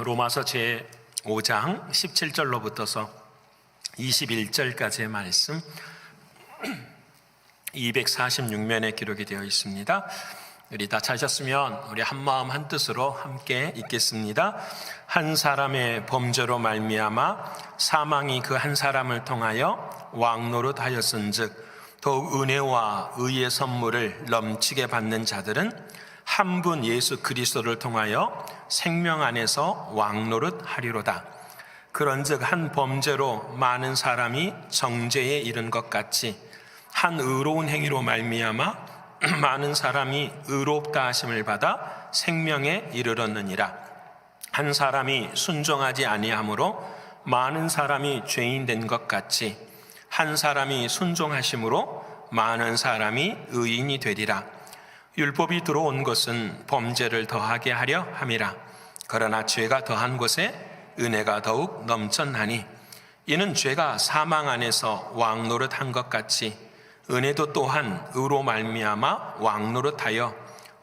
로마서 제5장 17절로부터서 21절까지의 말씀 246면에 기록이 되어 있습니다. 우리 다 찾으셨으면 우리 한마음 한뜻으로 함께 읽겠습니다. 한 사람의 범죄로 말미암아 사망이 그 한 사람을 통하여 왕노릇하였은즉 더욱 은혜와 의의 선물을 넘치게 받는 자들은 한 분 예수 그리스도를 통하여 생명 안에서 왕노릇하리로다. 그런즉 한 범죄로 많은 사람이 정죄에 이른 것 같이 한 의로운 행위로 말미암아 많은 사람이 의롭다 하심을 받아 생명에 이르렀느니라. 한 사람이 순종하지 아니함으로 많은 사람이 죄인 된 것 같이 한 사람이 순종하심으로 많은 사람이 의인이 되리라. 율법이 들어온 것은 범죄를 더하게 하려 함이라. 그러나 죄가 더한 곳에 은혜가 더욱 넘쳤나니 이는 죄가 사망 안에서 왕노릇한 것 같이 은혜도 또한 의로 말미암아 왕노릇하여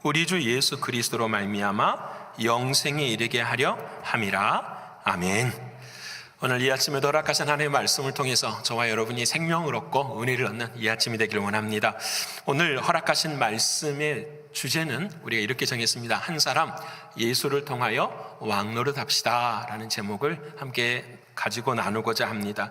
우리 주 예수 그리스도로 말미암아 영생에 이르게 하려 함이라. 아멘. 오늘 이 아침에도 허락하신 하나님의 말씀을 통해서 저와 여러분이 생명을 얻고 은혜를 얻는 이 아침이 되기를 원합니다. 오늘 허락하신 말씀의 주제는 우리가 이렇게 정했습니다. 한 사람 예수를 통하여 왕노릇합시다 라는 제목을 함께 가지고 나누고자 합니다.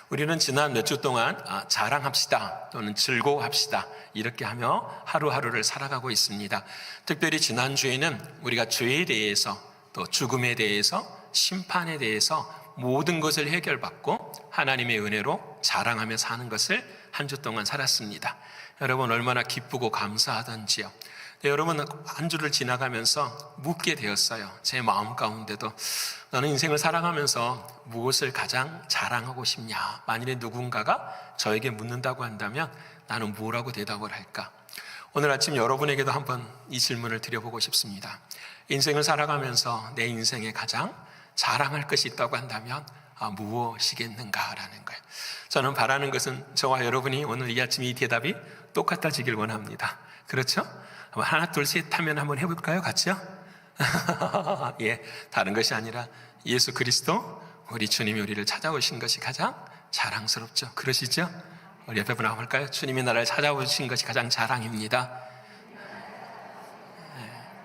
우리는 지난 몇 주 동안 자랑합시다 또는 즐거워합시다 이렇게 하며 하루하루를 살아가고 있습니다. 특별히 지난주에는 우리가 죄에 대해서 또 죽음에 대해서 심판에 대해서 모든 것을 해결받고 하나님의 은혜로 자랑하며 사는 것을 한 주 동안 살았습니다. 여러분 얼마나 기쁘고 감사하던지요. 네, 여러분 한 주를 지나가면서 묻게 되었어요. 제 마음 가운데도 너는 인생을 살아가면서 무엇을 가장 자랑하고 싶냐? 만일에 누군가가 저에게 묻는다고 한다면 나는 뭐라고 대답을 할까? 오늘 아침 여러분에게도 한번 이 질문을 드려보고 싶습니다. 인생을 살아가면서 내 인생에 가장 자랑할 것이 있다고 한다면 무엇이겠는가라는 거예요. 저는 바라는 것은 저와 여러분이 오늘 이 아침 이 대답이 똑같아지길 원합니다. 그렇죠? 하나 둘 셋 하면 한번 해볼까요? 같이요? 예, 다른 것이 아니라 예수 그리스도 우리 주님이 우리를 찾아오신 것이 가장 자랑스럽죠. 그러시죠? 우리 옆에 분 한번 할까요? 주님이 나를 찾아오신 것이 가장 자랑입니다.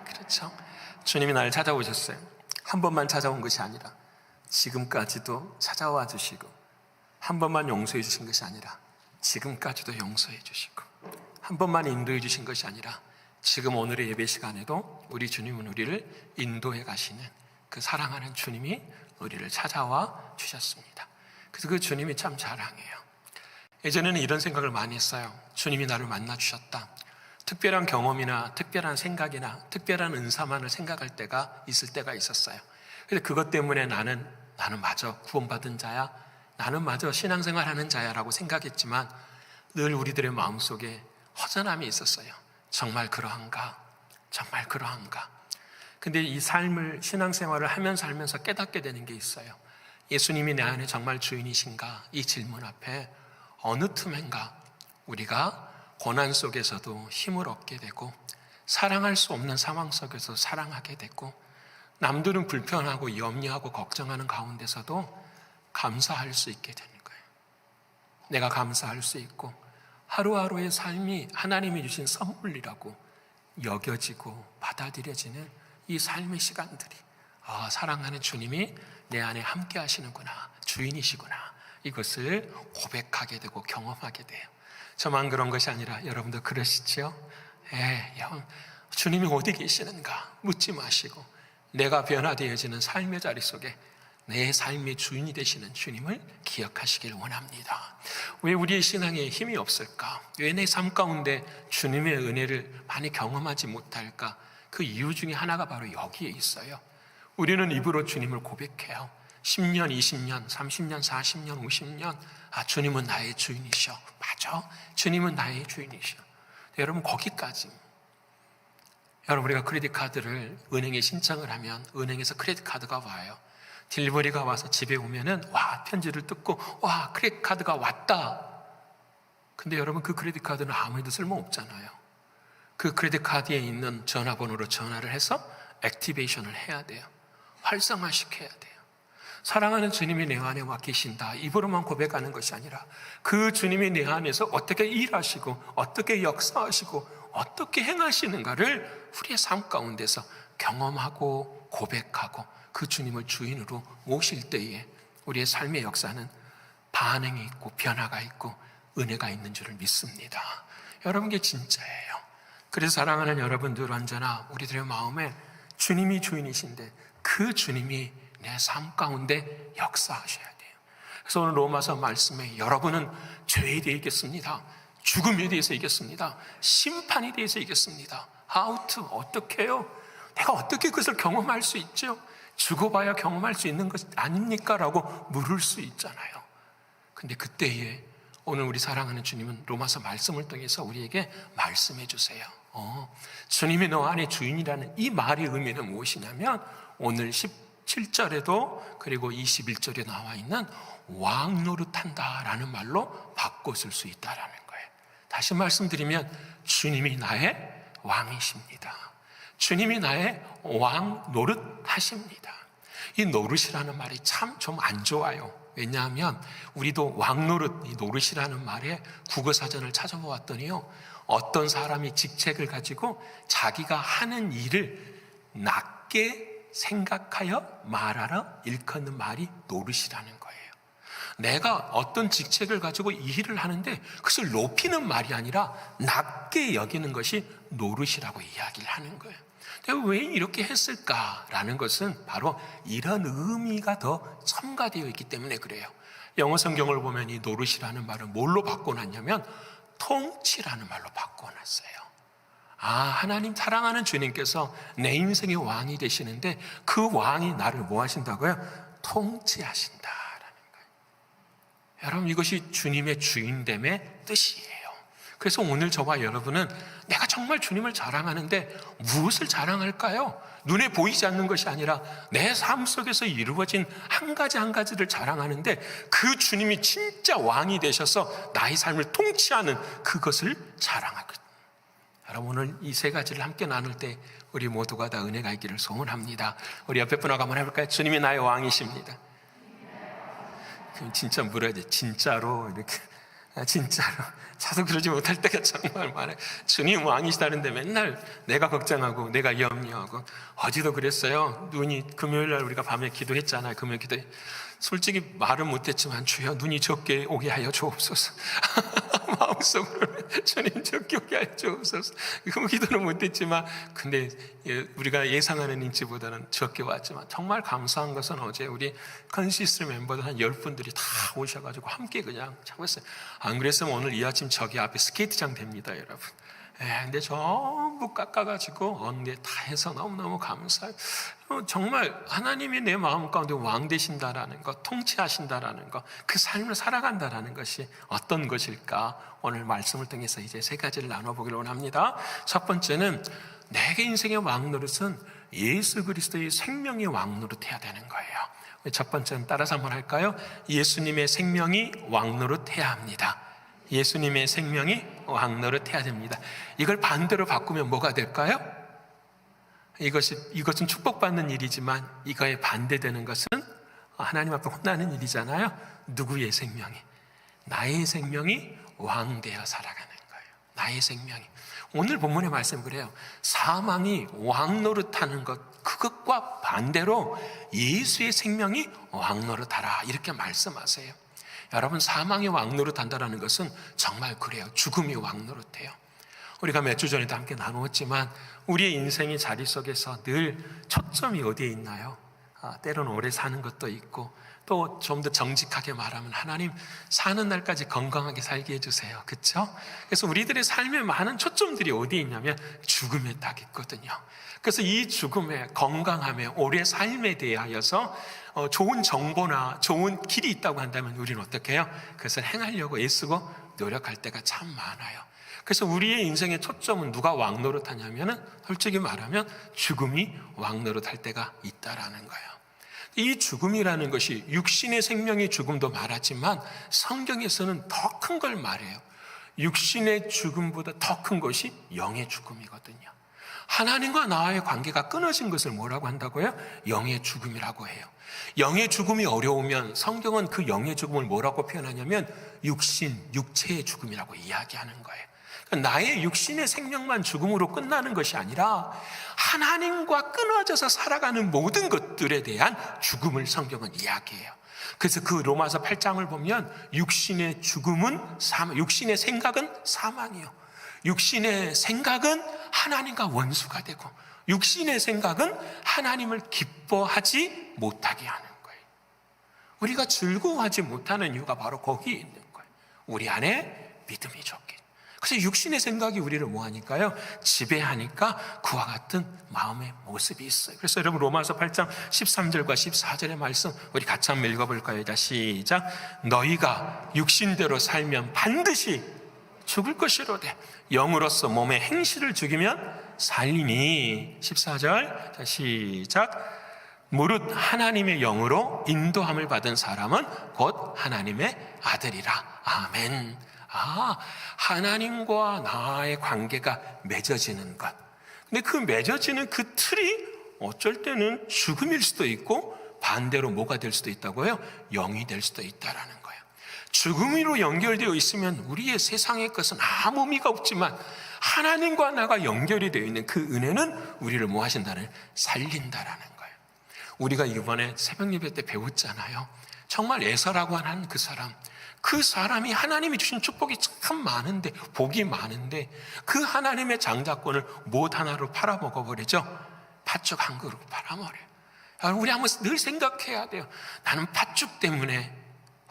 그렇죠? 주님이 나를 찾아오셨어요. 한 번만 찾아온 것이 아니라 지금까지도 찾아와 주시고 한 번만 용서해 주신 것이 아니라 지금까지도 용서해 주시고 한 번만 인도해 주신 것이 아니라 지금 오늘의 예배 시간에도 우리 주님은 우리를 인도해 가시는 그 사랑하는 주님이 우리를 찾아와 주셨습니다. 그래서 그 주님이 참 자랑해요. 예전에는 이런 생각을 많이 했어요. 주님이 나를 만나 주셨다. 특별한 경험이나 특별한 생각이나 특별한 은사만을 생각할 때가 있을 때가 있었어요. 그래서 그것 때문에 나는 마저 구원받은 자야, 나는 마저 신앙생활하는 자야라고 생각했지만 늘 우리들의 마음속에 허전함이 있었어요. 정말 그러한가? 정말 그러한가? 근데 이 삶을 신앙생활을 하면서 살면서 깨닫게 되는 게 있어요. 예수님이 내 안에 정말 주인이신가? 이 질문 앞에 어느 틈엔가 우리가 고난 속에서도 힘을 얻게 되고 사랑할 수 없는 상황 속에서 사랑하게 되고 남들은 불편하고 염려하고 걱정하는 가운데서도 감사할 수 있게 되는 거예요. 내가 감사할 수 있고 하루하루의 삶이 하나님이 주신 선물이라고 여겨지고 받아들여지는 이 삶의 시간들이 사랑하는 주님이 내 안에 함께 하시는구나, 주인이시구나, 이것을 고백하게 되고 경험하게 돼요. 저만 그런 것이 아니라 여러분도 그러시죠? 주님이 어디 계시는가 묻지 마시고 내가 변화되어지는 삶의 자리 속에 내 삶의 주인이 되시는 주님을 기억하시길 원합니다. 왜 우리의 신앙에 힘이 없을까? 왜 내 삶 가운데 주님의 은혜를 많이 경험하지 못할까? 그 이유 중에 하나가 바로 여기에 있어요. 우리는 입으로 주님을 고백해요. 10년, 20년, 30년, 40년, 50년 주님은 나의 주인이셔. 맞아, 주님은 나의 주인이셔. 여러분 거기까지 여러분 우리가 크레딧 카드를 은행에 신청을 하면 은행에서 크레딧 카드가 와요. 딜리버리가 와서 집에 오면은 편지를 뜯고 크레딧 카드가 왔다. 근데 여러분 그 크레딧 카드는 아무에도 쓸모 없잖아요. 그 크레딧 카드에 있는 전화번호로 전화를 해서 액티베이션을 해야 돼요. 활성화시켜야 돼요. 사랑하는 주님이 내 안에 와 계신다, 입으로만 고백하는 것이 아니라 그 주님이 내 안에서 어떻게 일하시고 어떻게 역사하시고 어떻게 행하시는가를 우리의 삶 가운데서 경험하고 고백하고 그 주님을 주인으로 모실 때에 우리의 삶의 역사는 반응이 있고 변화가 있고 은혜가 있는 줄을 믿습니다. 여러분, 게 진짜예요. 그래서 사랑하는 여러분들, 언제나 우리들의 마음에 주님이 주인이신데 그 주님이 내 삶 가운데 역사하셔야 돼요. 그래서 오늘 로마서 말씀에 여러분은 죄에 대해 이겼습니다. 죽음에 대해서 이겼습니다. 심판에 대해서 이겼습니다. How to, 어떻게 해요? 내가 어떻게 그것을 경험할 수 있죠? 죽어봐야 경험할 수 있는 것 아닙니까? 라고 물을 수 있잖아요. 근데 그때에 오늘 우리 사랑하는 주님은 로마서 말씀을 통해서 우리에게 말씀해 주세요. 주님이 너 안에 주인이라는 이 말의 의미는 무엇이냐면 오늘 17절에도 그리고 21절에 나와 있는 왕 노릇한다라는 말로 바꿔 쓸 수 있다라는 거예요. 다시 말씀드리면 주님이 나의 왕이십니다. 주님이 나의 왕 노릇하십니다. 이 노릇이라는 말이 참 좀 안 좋아요. 왜냐하면 우리도 왕 노릇, 이 노릇이라는 말의 국어사전을 찾아보았더니요, 어떤 사람이 직책을 가지고 자기가 하는 일을 낮게 생각하여 말하러 일컫는 말이 노릇이라는 거예요. 내가 어떤 직책을 가지고 이 일을 하는데 그것을 높이는 말이 아니라 낮게 여기는 것이 노릇이라고 이야기를 하는 거예요. 내가 왜 이렇게 했을까라는 것은 바로 이런 의미가 더 첨가되어 있기 때문에 그래요. 영어 성경을 보면 이 노릇이라는 말을 뭘로 바꿔놨냐면 통치라는 말로 바꿔놨어요. 하나님 사랑하는 주님께서 내 인생의 왕이 되시는데 그 왕이 나를 뭐 하신다고요? 통치하신다라는 거예요. 여러분, 이것이 주님의 주인됨의 뜻이에요. 그래서 오늘 저와 여러분은 내가 정말 주님을 자랑하는데 무엇을 자랑할까요? 눈에 보이지 않는 것이 아니라 내 삶 속에서 이루어진 한 가지 한 가지를 자랑하는데 그 주님이 진짜 왕이 되셔서 나의 삶을 통치하는 그것을 자랑하거든요. 여러분, 오늘 이 세 가지를 함께 나눌 때 우리 모두가 다 은혜가 있기를 소원합니다. 우리 옆에 분하고 한번 해볼까요? 주님이 나의 왕이십니다. 그럼 진짜 물어야 돼. 진짜로 이렇게, 진짜로. 저도 그러지 못할 때가 정말 많아요. 주님 왕이시다는데 맨날 내가 걱정하고 내가 염려하고. 어제도 그랬어요. 눈이, 금요일날 우리가 밤에 기도했잖아요. 금요일 기도에 솔직히 말은 못했지만 주여 눈이 적게 오게 하여 주옵소서. 마음속으로 주님 적게 오게 하여 주옵소서. 그 기도는 못했지만 근데 우리가 예상하는 인치보다는 적게 왔지만 정말 감사한 것은 어제 우리 컨시스트 멤버들 한 10분들이 다 오셔가지고 함께 그냥 참았어요. 안 그랬으면 오늘 이 아침 저기 앞에 스케이트장 됩니다, 여러분. 근데 전부 깎아가지고 언제 다 해서 너무너무 감사해요. 정말 하나님이 내 마음 가운데 왕 되신다라는 것, 통치하신다라는 것, 그 삶을 살아간다라는 것이 어떤 것일까? 오늘 말씀을 통해서 이제 세 가지를 나눠보기를 원합니다. 첫 번째는 내게 인생의 왕 노릇은 예수 그리스도의 생명의 왕 노릇해야 되는 거예요. 첫 번째는 따라서 한번 할까요? 예수님의 생명이 왕 노릇해야 합니다. 예수님의 생명이 왕 노릇해야 됩니다. 이걸 반대로 바꾸면 뭐가 될까요? 이것은 축복받는 일이지만 이거에 반대되는 것은 하나님 앞에 혼나는 일이잖아요. 누구의 생명이? 나의 생명이 왕되어 살아가는 거예요. 나의 생명이. 오늘 본문의 말씀 그래요. 사망이 왕 노릇하는 것, 그것과 반대로 예수의 생명이 왕 노릇하라, 이렇게 말씀하세요. 여러분, 사망이 왕 노릇한다는 것은 정말 그래요. 죽음이 왕 노릇해요. 우리가 몇 주 전에도 함께 나누었지만 우리의 인생의 자리 속에서 늘 초점이 어디에 있나요? 때로는 오래 사는 것도 있고 또 좀 더 정직하게 말하면 하나님 사는 날까지 건강하게 살게 해주세요. 그렇죠? 그래서 우리들의 삶의 많은 초점들이 어디에 있냐면 죽음에 딱 있거든요. 그래서 이 죽음에, 건강함에, 오래 삶에 대하여서 좋은 정보나 좋은 길이 있다고 한다면 우리는 어떻게 해요? 그것을 행하려고 애쓰고 노력할 때가 참 많아요. 그래서 우리의 인생의 초점은 누가 왕 노릇하냐면은 솔직히 말하면 죽음이 왕 노릇할 때가 있다라는 거예요. 이 죽음이라는 것이 육신의 생명의 죽음도 말하지만 성경에서는 더 큰 걸 말해요. 육신의 죽음보다 더 큰 것이 영의 죽음이거든요. 하나님과 나와의 관계가 끊어진 것을 뭐라고 한다고요? 영의 죽음이라고 해요. 영의 죽음이 어려우면 성경은 그 영의 죽음을 뭐라고 표현하냐면 육체의 죽음이라고 이야기하는 거예요. 그러니까 나의 육신의 생명만 죽음으로 끝나는 것이 아니라 하나님과 끊어져서 살아가는 모든 것들에 대한 죽음을 성경은 이야기해요. 그래서 그 로마서 8장을 보면 육신의 죽음은 육신의 생각은 사망이요, 육신의 생각은 하나님과 원수가 되고, 육신의 생각은 하나님을 기뻐하지 못하게 하는 거예요. 우리가 즐거워하지 못하는 이유가 바로 거기에 있는 거예요. 우리 안에 믿음이 적게. 그래서 육신의 생각이 우리를 뭐하니까요? 지배하니까 그와 같은 마음의 모습이 있어요. 그래서 여러분 로마서 8장 13절과 14절의 말씀 우리 같이 한번 읽어볼까요? 자, 시작. 너희가 육신대로 살면 반드시 죽을 것이로되 영으로서 몸의 행실을 죽이면 살리니. 14절, 자, 시작. 무릇 하나님의 영으로 인도함을 받은 사람은 곧 하나님의 아들이라. 아멘. 하나님과 나의 관계가 맺어지는 것. 근데 그 맺어지는 그 틀이 어쩔 때는 죽음일 수도 있고 반대로 뭐가 될 수도 있다고요? 영이 될 수도 있다라는 거예요. 죽음으로 연결되어 있으면 우리의 세상의 것은 아무 의미가 없지만 하나님과 나가 연결이 되어 있는 그 은혜는 우리를 뭐 하신다는? 살린다라는 거예요. 우리가 이번에 새벽 예배 때 배웠잖아요. 정말 에서라고 하는 그 사람이 하나님이 주신 축복이 참 많은데, 복이 많은데 그 하나님의 장자권을 못 하나로 팔아먹어버리죠. 팥죽 한 그릇 팔아먹어요. 우리 한번 늘 생각해야 돼요. 나는 팥죽 때문에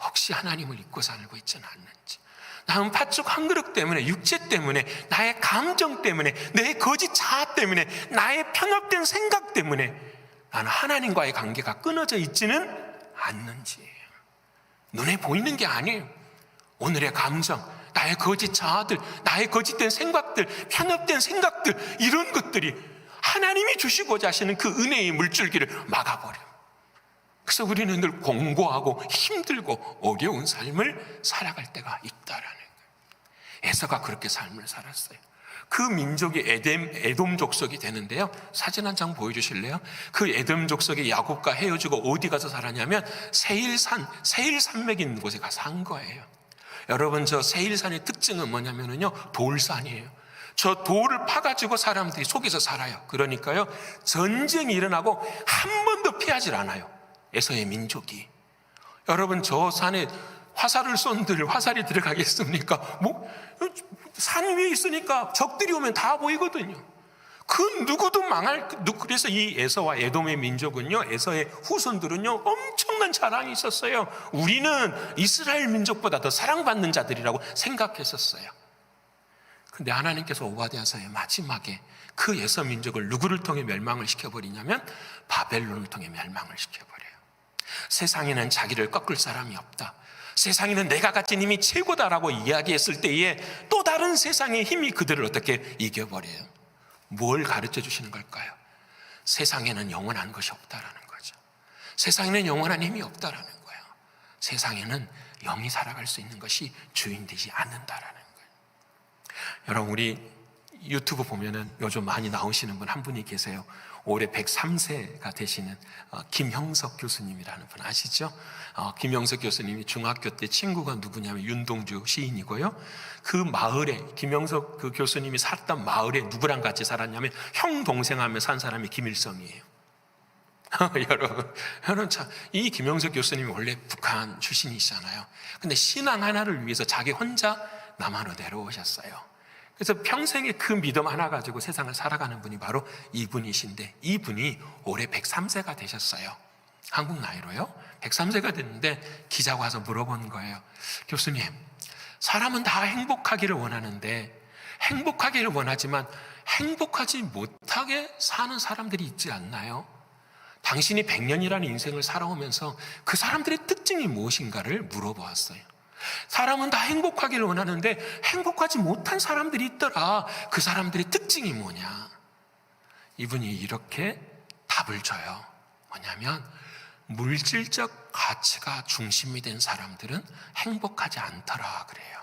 혹시 하나님을 잊고 살고 있지는 않는지, 나는 팥죽 한 그릇 때문에, 육체 때문에, 나의 감정 때문에, 내 거짓 자아 때문에, 나의 편협된 생각 때문에 나는 하나님과의 관계가 끊어져 있지는 않는지. 눈에 보이는 게 아니에요. 오늘의 감정, 나의 거짓 자아들, 나의 거짓된 생각들, 편협된 생각들, 이런 것들이 하나님이 주시고자 하시는 그 은혜의 물줄기를 막아버려요. 그래서 우리는 늘 공고하고 힘들고 어려운 삶을 살아갈 때가 있다라는 거예요. 에서가 그렇게 삶을 살았어요. 그 민족이 에돔 족속이 되는데요, 사진 한 장 보여주실래요? 그 에돔 족속이 야곱과 헤어지고 어디 가서 살았냐면 세일산맥 있는 곳에 가서 산 거예요. 여러분, 저 세일산의 특징은 뭐냐면요, 돌산이에요. 저 돌을 파가지고 사람들이 속에서 살아요. 그러니까요, 전쟁이 일어나고 한 번도 피하질 않아요, 에서의 민족이. 여러분, 저 산에 화살을 쏜들 화살이 들어가겠습니까? 산 위에 있으니까 적들이 오면 다 보이거든요. 그 누구도 그래서 이 에서와 에돔의 민족은요, 에서의 후손들은요, 엄청난 자랑이 있었어요. 우리는 이스라엘 민족보다 더 사랑받는 자들이라고 생각했었어요. 근데 하나님께서 오바댜서의 마지막에 그 에서 민족을 누구를 통해 멸망을 시켜버리냐면 바벨론을 통해 멸망을 시켜버려요. 세상에는 자기를 꺾을 사람이 없다, 세상에는 내가 가진 힘이 최고다라고 이야기했을 때에 또 다른 세상의 힘이 그들을 어떻게 이겨버려요. 뭘 가르쳐 주시는 걸까요? 세상에는 영원한 것이 없다라는 거죠. 세상에는 영원한 힘이 없다라는 거예요. 세상에는 영이 살아갈 수 있는 것이 주인 되지 않는다라는 거예요. 여러분, 우리 유튜브 보면은 요즘 많이 나오시는 분 한 분이 계세요. 올해 103세가 되시는 김형석 교수님이라는 분 아시죠? 김형석 교수님이 중학교 때 친구가 누구냐면 윤동주 시인이고요. 그 마을에, 김형석 그 교수님이 살았던 마을에 누구랑 같이 살았냐면 형 동생 하며 산 사람이 김일성이에요. 여러분 참, 이 김형석 교수님이 원래 북한 출신이시잖아요. 근데 신앙 하나를 위해서 자기 혼자 남한으로 내려오셨어요. 그래서 평생에 그 믿음 하나 가지고 세상을 살아가는 분이 바로 이분이신데, 이분이 올해 103세가 되셨어요. 한국 나이로요. 103세가 됐는데 기자가 와서 물어본 거예요. 교수님, 사람은 다 행복하기를 원하는데, 행복하기를 원하지만 행복하지 못하게 사는 사람들이 있지 않나요? 당신이 100년이라는 인생을 살아오면서 그 사람들의 특징이 무엇인가를 물어보았어요. 사람은 다 행복하기를 원하는데 행복하지 못한 사람들이 있더라. 그 사람들의 특징이 뭐냐? 이분이 이렇게 답을 줘요. 뭐냐면 물질적 가치가 중심이 된 사람들은 행복하지 않더라 그래요.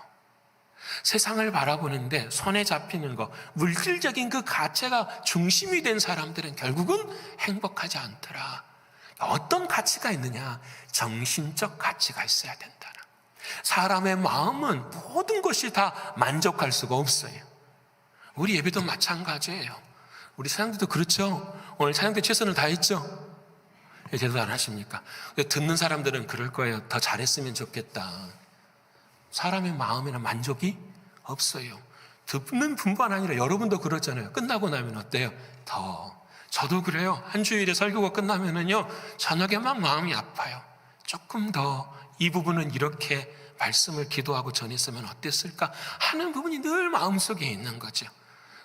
세상을 바라보는데 손에 잡히는 거, 물질적인 그 가치가 중심이 된 사람들은 결국은 행복하지 않더라. 어떤 가치가 있느냐? 정신적 가치가 있어야 된다. 사람의 마음은 모든 것이 다 만족할 수가 없어요. 우리 예배도 마찬가지예요. 우리 사장님도 그렇죠. 오늘 사장 때 최선을 다했죠. 제대로 안 하십니까? 듣는 사람들은 그럴 거예요. 더 잘했으면 좋겠다. 사람의 마음에는 만족이 없어요. 듣는 분만 아니라 여러분도 그렇잖아요. 끝나고 나면 어때요? 저도 그래요. 한 주일에 설교가 끝나면은요, 저녁에 막 마음이 아파요. 조금 더 이 부분은 이렇게 말씀을 기도하고 전했으면 어땠을까 하는 부분이 늘 마음속에 있는 거죠.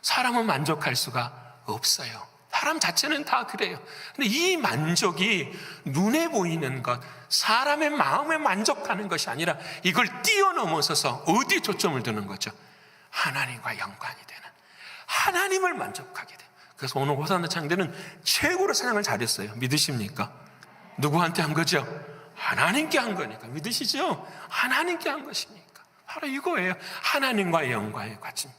사람은 만족할 수가 없어요. 사람 자체는 다 그래요. 근데 이 만족이 눈에 보이는 것, 사람의 마음에 만족하는 것이 아니라 이걸 뛰어넘어서서 어디에 초점을 두는 거죠? 하나님과 연관이 되는, 하나님을 만족하게 돼요. 그래서 오늘 호산나 창대는 최고로 찬양을 잘했어요. 믿으십니까? 누구한테 한 거죠? 하나님께 한 거니까. 믿으시죠? 하나님께 한 것이니까. 바로 이거예요. 하나님과의 연관의 가치.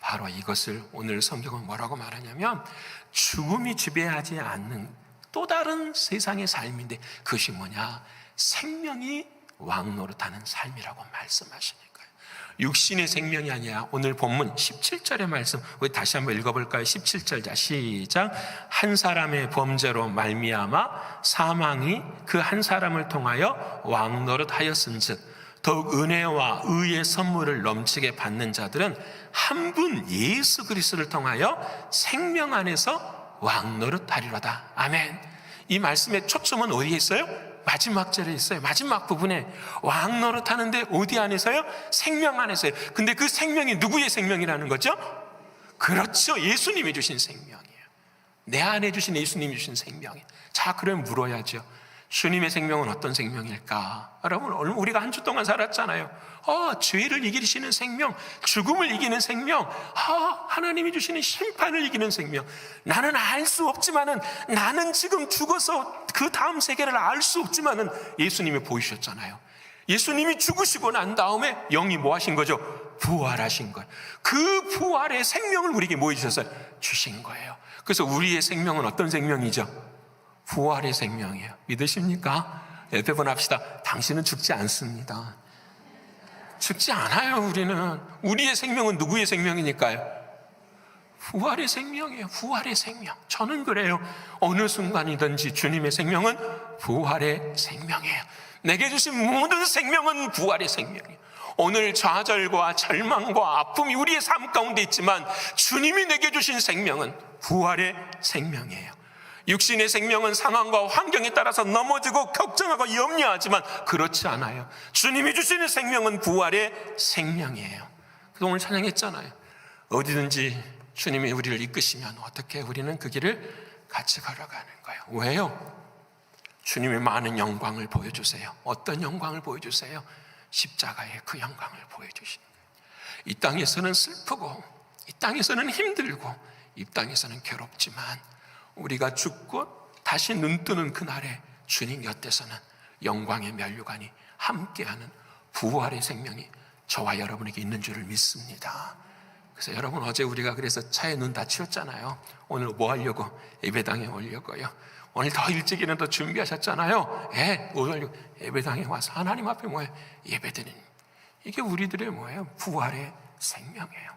바로 이것을 오늘 성경은 뭐라고 말하냐면 죽음이 지배하지 않는 또 다른 세상의 삶인데, 그것이 뭐냐? 생명이 왕노릇하는 삶이라고 말씀하시는 거예요. 육신의 생명이 아니라 오늘 본문 17절의 말씀, 우리 다시 한번 읽어볼까요? 17절, 자 시작. 한 사람의 범죄로 말미암아 사망이 그 한 사람을 통하여 왕노릇하였은즉 더욱 은혜와 의의 선물을 넘치게 받는 자들은 한 분 예수 그리스도를 통하여 생명 안에서 왕노릇하리로다. 아멘. 이 말씀의 초점은 어디에 있어요? 마지막 절에 있어요. 마지막 부분에 왕노릇하는데 어디 안에서요? 생명 안에서요. 근데 그 생명이 누구의 생명이라는 거죠? 그렇죠. 예수님이 주신 생명이에요. 내 안에 주신 예수님이 주신 생명이에요. 자, 그럼 물어야죠. 주님의 생명은 어떤 생명일까? 여러분, 우리가 한 주 동안 살았잖아요. 죄를 이기시는 생명, 죽음을 이기는 생명, 하나님이 주시는 심판을 이기는 생명. 나는 알 수 없지만은, 나는 지금 죽어서 그 다음 세계를 알 수 없지만은 예수님이 보이셨잖아요. 예수님이 죽으시고 난 다음에 영이 뭐 하신 거죠? 부활하신 거예요. 그 부활의 생명을 우리에게 뭐 해주셨어요? 주신 거예요. 그래서 우리의 생명은 어떤 생명이죠? 부활의 생명이에요. 믿으십니까? 예배번 합시다. 당신은 죽지 않습니다. 죽지 않아요. 우리는. 우리의 생명은 누구의 생명이니까요? 부활의 생명이에요. 부활의 생명. 저는 그래요. 어느 순간이든지 주님의 생명은 부활의 생명이에요. 내게 주신 모든 생명은 부활의 생명이에요. 오늘 좌절과 절망과 아픔이 우리의 삶 가운데 있지만 주님이 내게 주신 생명은 부활의 생명이에요. 육신의 생명은 상황과 환경에 따라서 넘어지고 걱정하고 염려하지만 그렇지 않아요. 주님이 주시는 생명은 부활의 생명이에요. 그래서 오늘 찬양했잖아요. 어디든지 주님이 우리를 이끄시면 어떻게 우리는 그 길을 같이 걸어가는 거예요. 왜요? 주님의 많은 영광을 보여주세요. 어떤 영광을 보여주세요? 십자가의 그 영광을 보여주시는 거예요. 이 땅에서는 슬프고, 이 땅에서는 힘들고, 이 땅에서는 괴롭지만 우리가 죽고 다시 눈뜨는 그날에 주님 곁에서는 영광의 면류관이 함께하는 부활의 생명이 저와 여러분에게 있는 줄을 믿습니다. 그래서 여러분, 어제 우리가 그래서 차에 눈 다 치웠잖아요. 오늘 뭐 하려고? 예배당에 오려고요. 오늘 더 일찍 일어나서 준비하셨잖아요. 오늘 예배당에 와서 하나님 앞에 뭐예요? 예배드리는, 이게 우리들의 뭐예요? 부활의 생명이에요.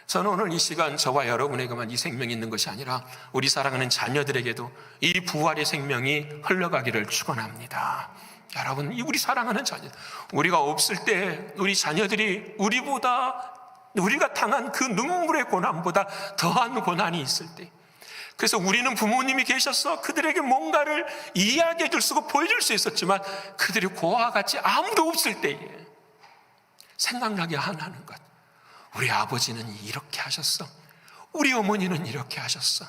저는 오늘 이 시간 저와 여러분에게만 이 생명이 있는 것이 아니라 우리 사랑하는 자녀들에게도 이 부활의 생명이 흘러가기를 축원합니다. 여러분, 우리 사랑하는 자녀, 우리가 없을 때 우리 자녀들이 우리가 당한 그 눈물의 고난보다 더한 고난이 있을 때, 그래서 우리는 부모님이 계셔서 그들에게 뭔가를 이야기해 줄 수 있고 보여줄 수 있었지만 그들이 고아와 같이 아무도 없을 때에 생각나게 하는 것, 우리 아버지는 이렇게 하셨어, 우리 어머니는 이렇게 하셨어,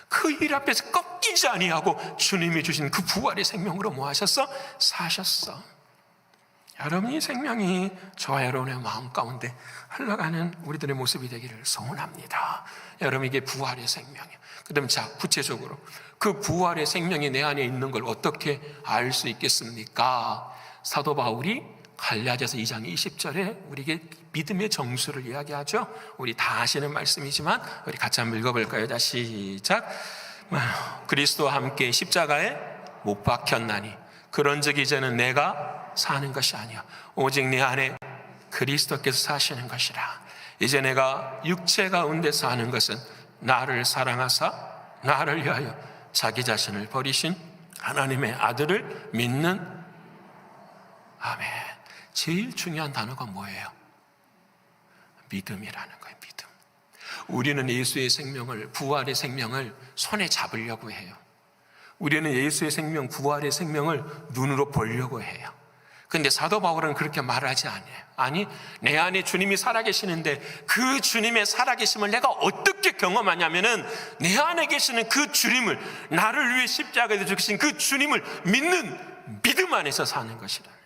그 일 앞에서 꺾이지 아니하고 주님이 주신 그 부활의 생명으로 뭐 하셨어? 사셨어. 여러분이 생명이 저와 여러분의 마음 가운데 흘러가는 우리들의 모습이 되기를 소원합니다. 여러분에게 부활의 생명이에요. 그 다음에 자, 구체적으로 그 부활의 생명이 내 안에 있는 걸 어떻게 알 수 있겠습니까? 사도 바울이 갈라디아서 2장 20절에 우리에게 믿음의 정수를 이야기하죠. 우리 다 아시는 말씀이지만 우리 같이 한번 읽어볼까요? 자, 시작. 그리스도와 함께 십자가에 못 박혔나니 그런즉 이제는 내가 사는 것이 아니야 오직 내 안에 그리스도께서 사시는 것이라. 이제 내가 육체 가운데 사는 것은 나를 사랑하사 나를 위하여 자기 자신을 버리신 하나님의 아들을 믿는. 아멘. 제일 중요한 단어가 뭐예요? 믿음이라는 거예요. 믿음. 우리는 예수의 생명을, 부활의 생명을 손에 잡으려고 해요. 우리는 예수의 생명, 부활의 생명을 눈으로 보려고 해요. 근데 사도 바울은 그렇게 말하지 않아요. 아니, 내 안에 주님이 살아계시는데 그 주님의 살아계심을 내가 어떻게 경험하냐면은 내 안에 계시는 그 주님을, 나를 위해 십자가에 죽으신 그 주님을 믿는 믿음 안에서 사는 것이라는 거예요.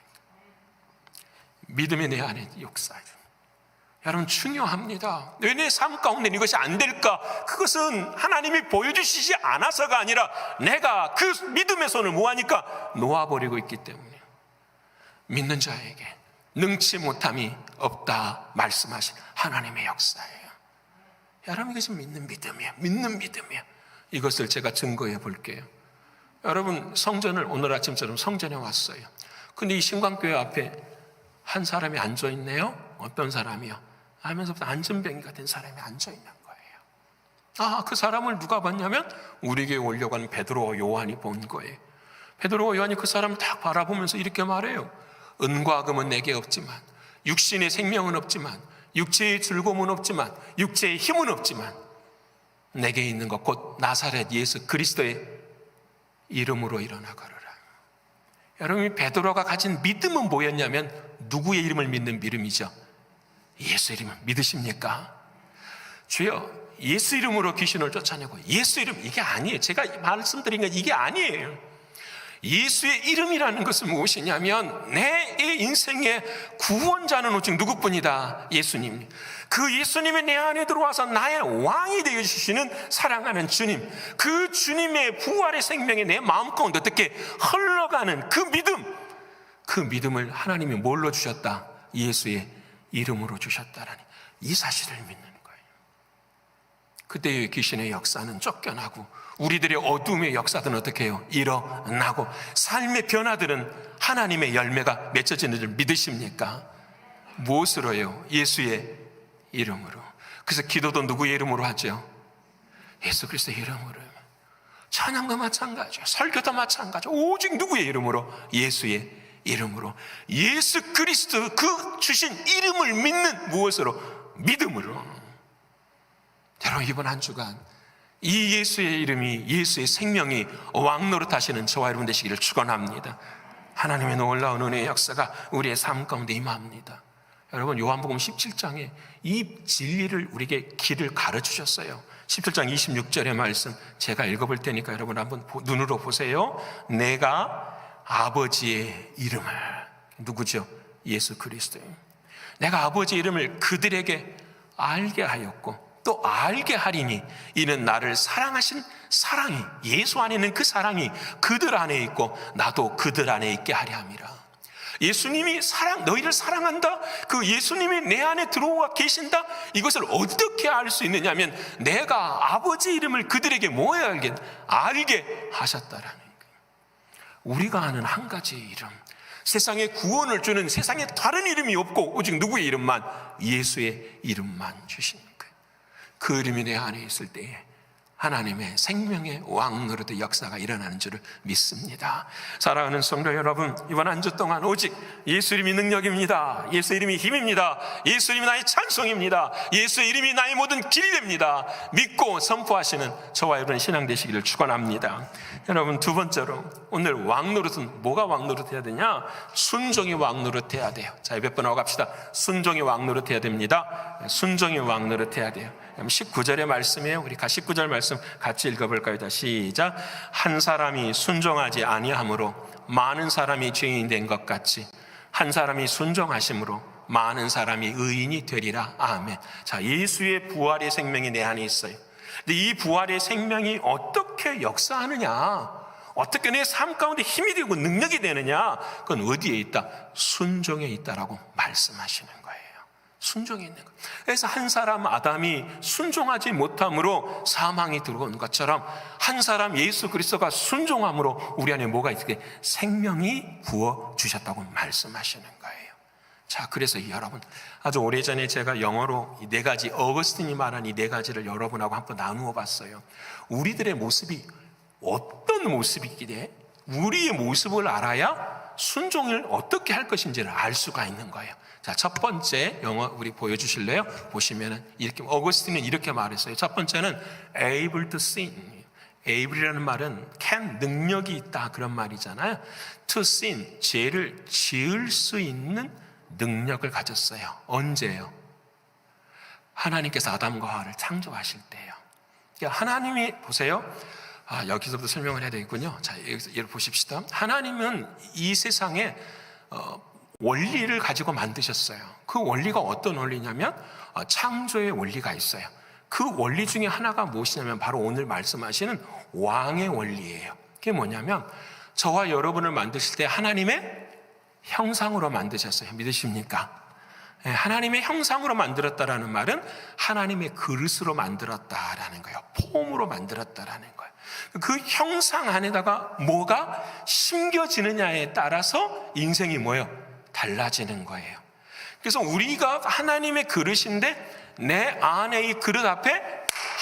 믿음이 내 안에 역사예요. 여러분, 중요합니다. 왜 내 삶 가운데 이것이 안 될까? 그것은 하나님이 보여주시지 않아서가 아니라 내가 그 믿음의 손을 뭐하니까 놓아버리고 있기 때문에. 믿는 자에게 능치 못함이 없다 말씀하신 하나님의 역사예요. 여러분, 이것이 믿는 믿음이에요. 믿는 믿음이에요. 이것을 제가 증거해 볼게요. 여러분, 성전을 오늘 아침처럼 성전에 왔어요. 근데 이 신광교회 앞에 한 사람이 앉아 있네요. 어떤 사람이요? 하면서부터 안전뱅이가 된 사람이 앉아 있는 거예요. 그 사람을 누가 봤냐면 우리 교회에 오려고 하는 베드로와 요한이 본 거예요. 베드로와 요한이 그 사람을 딱 바라보면서 이렇게 말해요. 은과 금은 내게 없지만, 육신의 생명은 없지만, 육체의 즐거움은 없지만, 육체의 힘은 없지만 내게 있는 것 곧 나사렛 예수 그리스도의 이름으로 일어나 걸어라. 여러분, 베드로가 가진 믿음은 뭐였냐면 누구의 이름을 믿는 믿음이죠? 예수 이름을 믿으십니까? 주여, 예수 이름으로 귀신을 쫓아내고 예수 이름, 이게 아니에요. 제가 말씀드린 건 이게 아니에요. 예수의 이름이라는 것은 무엇이냐면 내 인생의 구원자는 오직 누구뿐이다? 예수님. 그 예수님이 내 안에 들어와서 나의 왕이 되어주시는 사랑하는 주님, 그 주님의 부활의 생명이 내 마음 가운데 어떻게 흘러가는 그 믿음, 그 믿음을 하나님이 뭘로 주셨다? 예수의 이름으로 주셨다라니, 이 사실을 믿는 거예요. 그때의 귀신의 역사는 쫓겨나고 우리들의 어둠의 역사들은 어떻게 해요? 일어나고 삶의 변화들은 하나님의 열매가 맺혀지는 줄 믿으십니까? 무엇으로요? 예수의 이름으로. 그래서 기도도 누구의 이름으로 하죠? 예수 그리스도의 이름으로. 찬양도 마찬가지예요. 설교도 마찬가지예요. 오직 누구의 이름으로? 예수의 이름으로. 예수 그리스도 그 주신 이름을 믿는 무엇으로? 믿음으로. 여러분, 이번 한 주간 이 예수의 이름이, 예수의 생명이 왕노릇하시는 저와 여러분 되시기를 축원합니다. 하나님의 놀라운 은혜의 역사가 우리의 삶 가운데 임합니다. 여러분, 요한복음 17장에 이 진리를 우리에게 길을 가르치셨어요. 17장 26절의 말씀 제가 읽어볼 테니까 여러분 한번 눈으로 보세요. 내가 아버지의 이름을, 누구죠? 예수 그리스도예요. 내가 아버지의 이름을 그들에게 알게 하였고 또 알게 하리니 이는 나를 사랑하신 사랑이, 예수 안에 있는 그 사랑이 그들 안에 있고 나도 그들 안에 있게 하려 함이라. 예수님이 너희를 사랑한다, 그 예수님이 내 안에 들어와 계신다, 이것을 어떻게 알 수 있느냐 하면 내가 아버지 이름을 그들에게 알게 하셨다라는 거예요. 우리가 아는 한 가지 이름, 세상에 구원을 주는 세상에 다른 이름이 없고 오직 누구의 이름만? 예수의 이름만 주신 거예요. 그 이름이 내 안에 있을 때에 하나님의 생명의 왕노릇의 역사가 일어나는 줄을 믿습니다. 사랑하는 성도 여러분, 이번 한 주 동안 오직 예수 이름이 능력입니다. 예수 이름이 힘입니다. 예수 이름이 나의 찬송입니다. 예수 이름이 나의 모든 길이 됩니다. 믿고 선포하시는 저와 여러분 신앙 되시기를 축원합니다. 여러분, 두 번째로 오늘 왕노릇은 뭐가 왕노릇해야 되냐? 순종이 왕노릇해야 돼요. 자, 몇 번 하고 갑시다. 순종이 왕노릇해야 됩니다. 순종이 왕노릇해야 돼요. 19절의 말씀이에요. 우리 19절 말씀 같이 읽어볼까요? 다 시작. 한 사람이 순종하지 아니함으로 많은 사람이 죄인이 된 것 같이 한 사람이 순종하심으로 많은 사람이 의인이 되리라. 아멘. 자, 예수의 부활의 생명이 내 안에 있어요. 근데 이 부활의 생명이 어떻게 역사하느냐? 어떻게 내 삶 가운데 힘이 되고 능력이 되느냐? 그건 어디에 있다? 순종에 있다라고 말씀하시는 거예요. 순종에 있는 거예요. 그래서 한 사람 아담이 순종하지 못함으로 사망이 들어온 것처럼 한 사람 예수 그리스도가 순종함으로 우리 안에 뭐가 있게 생명이 부어주셨다고 말씀하시는 거예요. 자, 그래서 여러분, 아주 오래전에 제가 영어로 이 네 가지, 어거스틴이 말한 이 네 가지를 여러분하고 한번 나누어 봤어요. 우리들의 모습이 어떤 모습이기에 우리의 모습을 알아야 순종을 어떻게 할 것인지를 알 수가 있는 거예요. 자, 첫 번째 영어 우리 보여주실래요? 보시면은 이렇게 어거스틴은 이렇게 말했어요. 첫 번째는 able to sin. able이라는 말은 can, 능력이 있다 그런 말이잖아요. to sin, 죄를 지을 수 있는 능력을 가졌어요. 언제요? 하나님께서 아담과 하와를 창조하실 때예요. 그러니까 하나님이 보세요. 여기서부터 설명을 해야 되겠군요. 자, 여기서 보십시다. 하나님은 이 세상에 원리를 가지고 만드셨어요. 그 원리가 어떤 원리냐면 창조의 원리가 있어요. 그 원리 중에 하나가 무엇이냐면 바로 오늘 말씀하시는 왕의 원리예요. 그게 뭐냐면 저와 여러분을 만드실 때 하나님의 형상으로 만드셨어요. 믿으십니까? 하나님의 형상으로 만들었다라는 말은 하나님의 그릇으로 만들었다라는 거예요. 폼으로 만들었다라는 거예요. 그 형상 안에다가 뭐가 심겨지느냐에 따라서 인생이 뭐예요? 달라지는 거예요. 그래서 우리가 하나님의 그릇인데 내 안에 이 그릇 앞에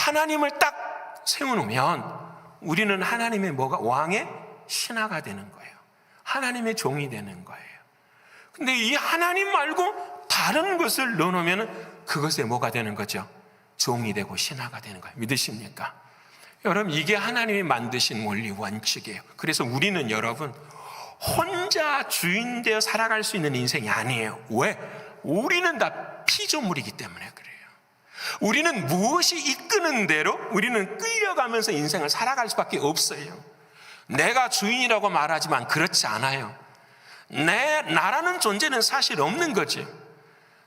하나님을 딱 세워놓으면 우리는 하나님의 뭐가 왕의 신하가 되는 거예요. 하나님의 종이 되는 거예요. 근데 이 하나님 말고 다른 것을 넣어놓으면 그것에 뭐가 되는 거죠? 종이 되고 신하가 되는 거예요. 믿으십니까? 여러분, 이게 하나님이 만드신 원리 원칙이에요. 그래서 우리는 여러분 혼자 주인 되어 살아갈 수 있는 인생이 아니에요. 왜? 우리는 다 피조물이기 때문에 그래요. 우리는 무엇이 이끄는 대로 우리는 끌려가면서 인생을 살아갈 수밖에 없어요. 내가 주인이라고 말하지만 그렇지 않아요. 나라는 존재는 사실 없는 거지.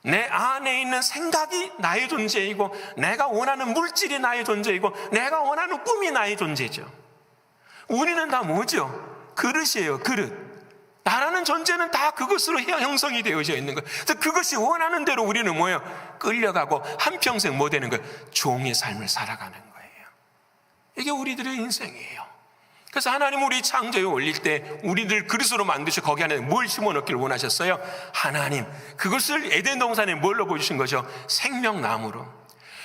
내 안에 있는 생각이 나의 존재이고 내가 원하는 물질이 나의 존재이고 내가 원하는 꿈이 나의 존재죠. 우리는 다 뭐죠? 그릇이에요. 그릇. 나라는 존재는 다 그것으로 형성이 되어져 있는 거예요. 그래서 그것이 원하는 대로 우리는 뭐예요? 끌려가고 한평생 뭐 되는 거예요? 종의 삶을 살아가는 거예요. 이게 우리들의 인생이에요. 그래서 하나님 우리 창조에 올릴 때 우리들 그릇으로 만드셔 거기 안에 뭘 심어넣기를 원하셨어요? 하나님 그것을 에덴 동산에 뭘로 보여주신 거죠? 생명나무로.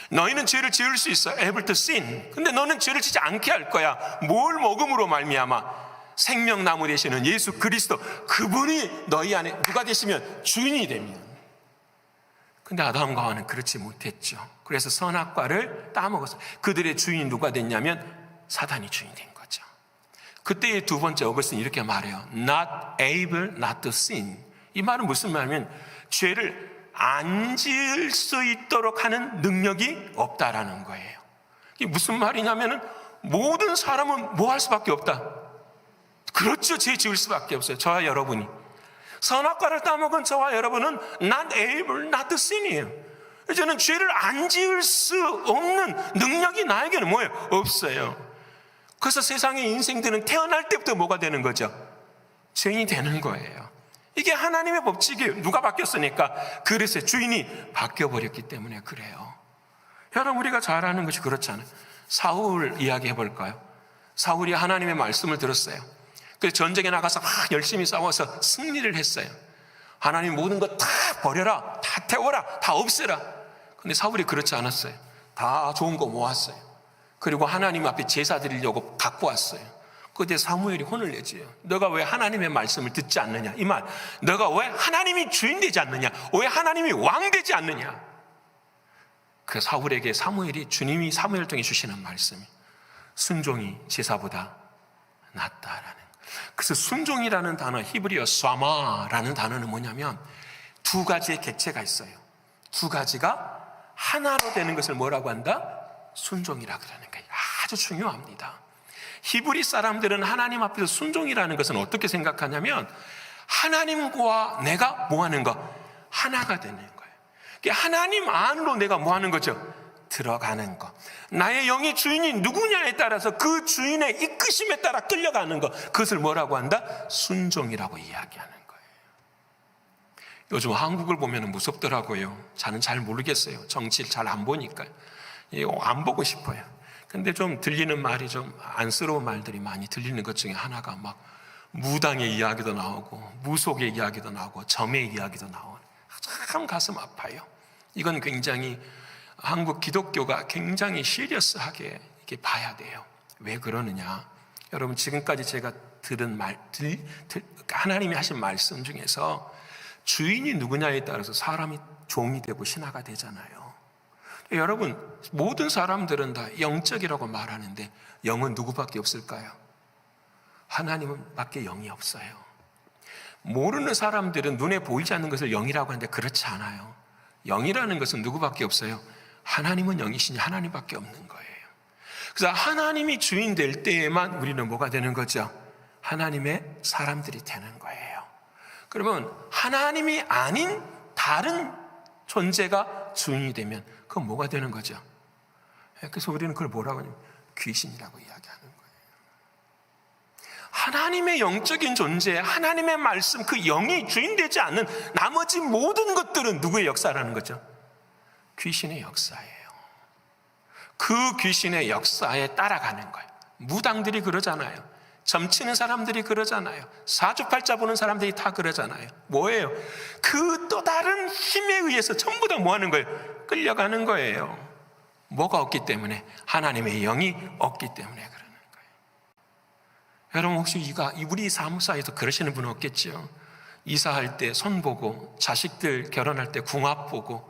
너희는 죄를 지을 수 있어, able to sin. 근데 너는 죄를 지지 않게 할 거야. 뭘 먹음으로 말미암아? 생명나무 되시는 예수 그리스도, 그분이 너희 안에 누가 되시면 주인이 됩니다. 근데 아담과 하와는 그렇지 못했죠. 그래서 선악과를 따먹었어요. 그들의 주인이 누가 됐냐면 사단이 주인이 된 거죠. 그때의 두 번째 어거스틴 이렇게 말해요. Not able not to sin. 이 말은 무슨 말이냐면 죄를 안 지을 수 있도록 하는 능력이 없다라는 거예요. 이게 무슨 말이냐면 모든 사람은 뭐 할 수밖에 없다. 그렇죠. 죄 지을 수밖에 없어요. 저와 여러분이. 선악과를 따먹은 저와 여러분은 not able not to sin이에요. 저는 죄를 안 지을 수 없는 능력이 나에게는 뭐예요? 없어요. 그래서 세상의 인생들은 태어날 때부터 뭐가 되는 거죠? 죄인이 되는 거예요. 이게 하나님의 법칙이에요. 누가 바뀌었으니까? 그릇의 주인이 바뀌어버렸기 때문에 그래요. 여러분, 우리가 잘 아는 것이 그렇잖아요. 사울 이야기 해볼까요? 사울이 하나님의 말씀을 들었어요. 그래서 전쟁에 나가서 막 열심히 싸워서 승리를 했어요. 하나님 모든 거 다 버려라, 다 태워라, 다 없애라. 근데 사울이 그렇지 않았어요. 다 좋은 거 모았어요. 그리고 하나님 앞에 제사 드리려고 갖고 왔어요. 그때 사무엘이 혼을 내지요. 너가 왜 하나님의 말씀을 듣지 않느냐? 이 말, 너가 왜 하나님이 주인 되지 않느냐? 왜 하나님이 왕 되지 않느냐? 그 사울에게 사무엘이 주님이 사무엘 통해 주시는 말씀이 순종이 제사보다 낫다라는. 그래서 순종이라는 단어, 히브리어 쏴마라는 단어는 뭐냐면 두 가지의 객체가 있어요. 두 가지가 하나로 되는 것을 뭐라고 한다? 순종이라 그러는 거예요. 아주 중요합니다. 히브리 사람들은 하나님 앞에서 순종이라는 것은 어떻게 생각하냐면 하나님과 내가 뭐 하는 거? 하나가 되는 거예요. 하나님 안으로 내가 뭐 하는 거죠? 들어가는 것, 나의 영의 주인이 누구냐에 따라서 그 주인의 이끄심에 따라 끌려가는 것, 그것을 뭐라고 한다? 순종이라고 이야기하는 거예요. 요즘 한국을 보면 무섭더라고요. 저는 잘 모르겠어요. 정치를 잘 안 보니까요. 안 보고 싶어요. 근데 좀 들리는 말이 좀 안쓰러운 말들이 많이 들리는 것 중에 하나가 막 무당의 이야기도 나오고 무속의 이야기도 나오고 점의 이야기도 나오고 참 가슴 아파요. 이건 굉장히 한국 기독교가 굉장히 시리어스하게 이렇게 봐야 돼요. 왜 그러느냐? 여러분, 지금까지 제가 들은 하나님이 하신 말씀 중에서 주인이 누구냐에 따라서 사람이 종이 되고 신하가 되잖아요. 여러분, 모든 사람들은 다 영적이라고 말하는데 영은 누구밖에 없을까요? 하나님은 밖에 영이 없어요. 모르는 사람들은 눈에 보이지 않는 것을 영이라고 하는데 그렇지 않아요. 영이라는 것은 누구밖에 없어요? 하나님은 영이시니 하나님밖에 없는 거예요. 그래서 하나님이 주인 될 때에만 우리는 뭐가 되는 거죠? 하나님의 사람들이 되는 거예요. 그러면 하나님이 아닌 다른 존재가 주인이 되면 그건 뭐가 되는 거죠? 그래서 우리는 그걸 뭐라고 하냐면 귀신이라고 이야기하는 거예요. 하나님의 영적인 존재, 하나님의 말씀, 그 영이 주인 되지 않는 나머지 모든 것들은 누구의 역사라는 거죠? 귀신의 역사예요. 그 귀신의 역사에 따라가는 거예요. 무당들이 그러잖아요. 점치는 사람들이 그러잖아요. 사주팔자 보는 사람들이 다 그러잖아요. 뭐예요? 그 또 다른 힘에 의해서 전부 다 뭐 하는 거예요? 끌려가는 거예요. 뭐가 없기 때문에? 하나님의 영이 없기 때문에 그러는 거예요. 여러분, 혹시 우리 사무사에서 그러시는 분은 없겠죠? 이사할 때 손 보고, 자식들 결혼할 때 궁합 보고.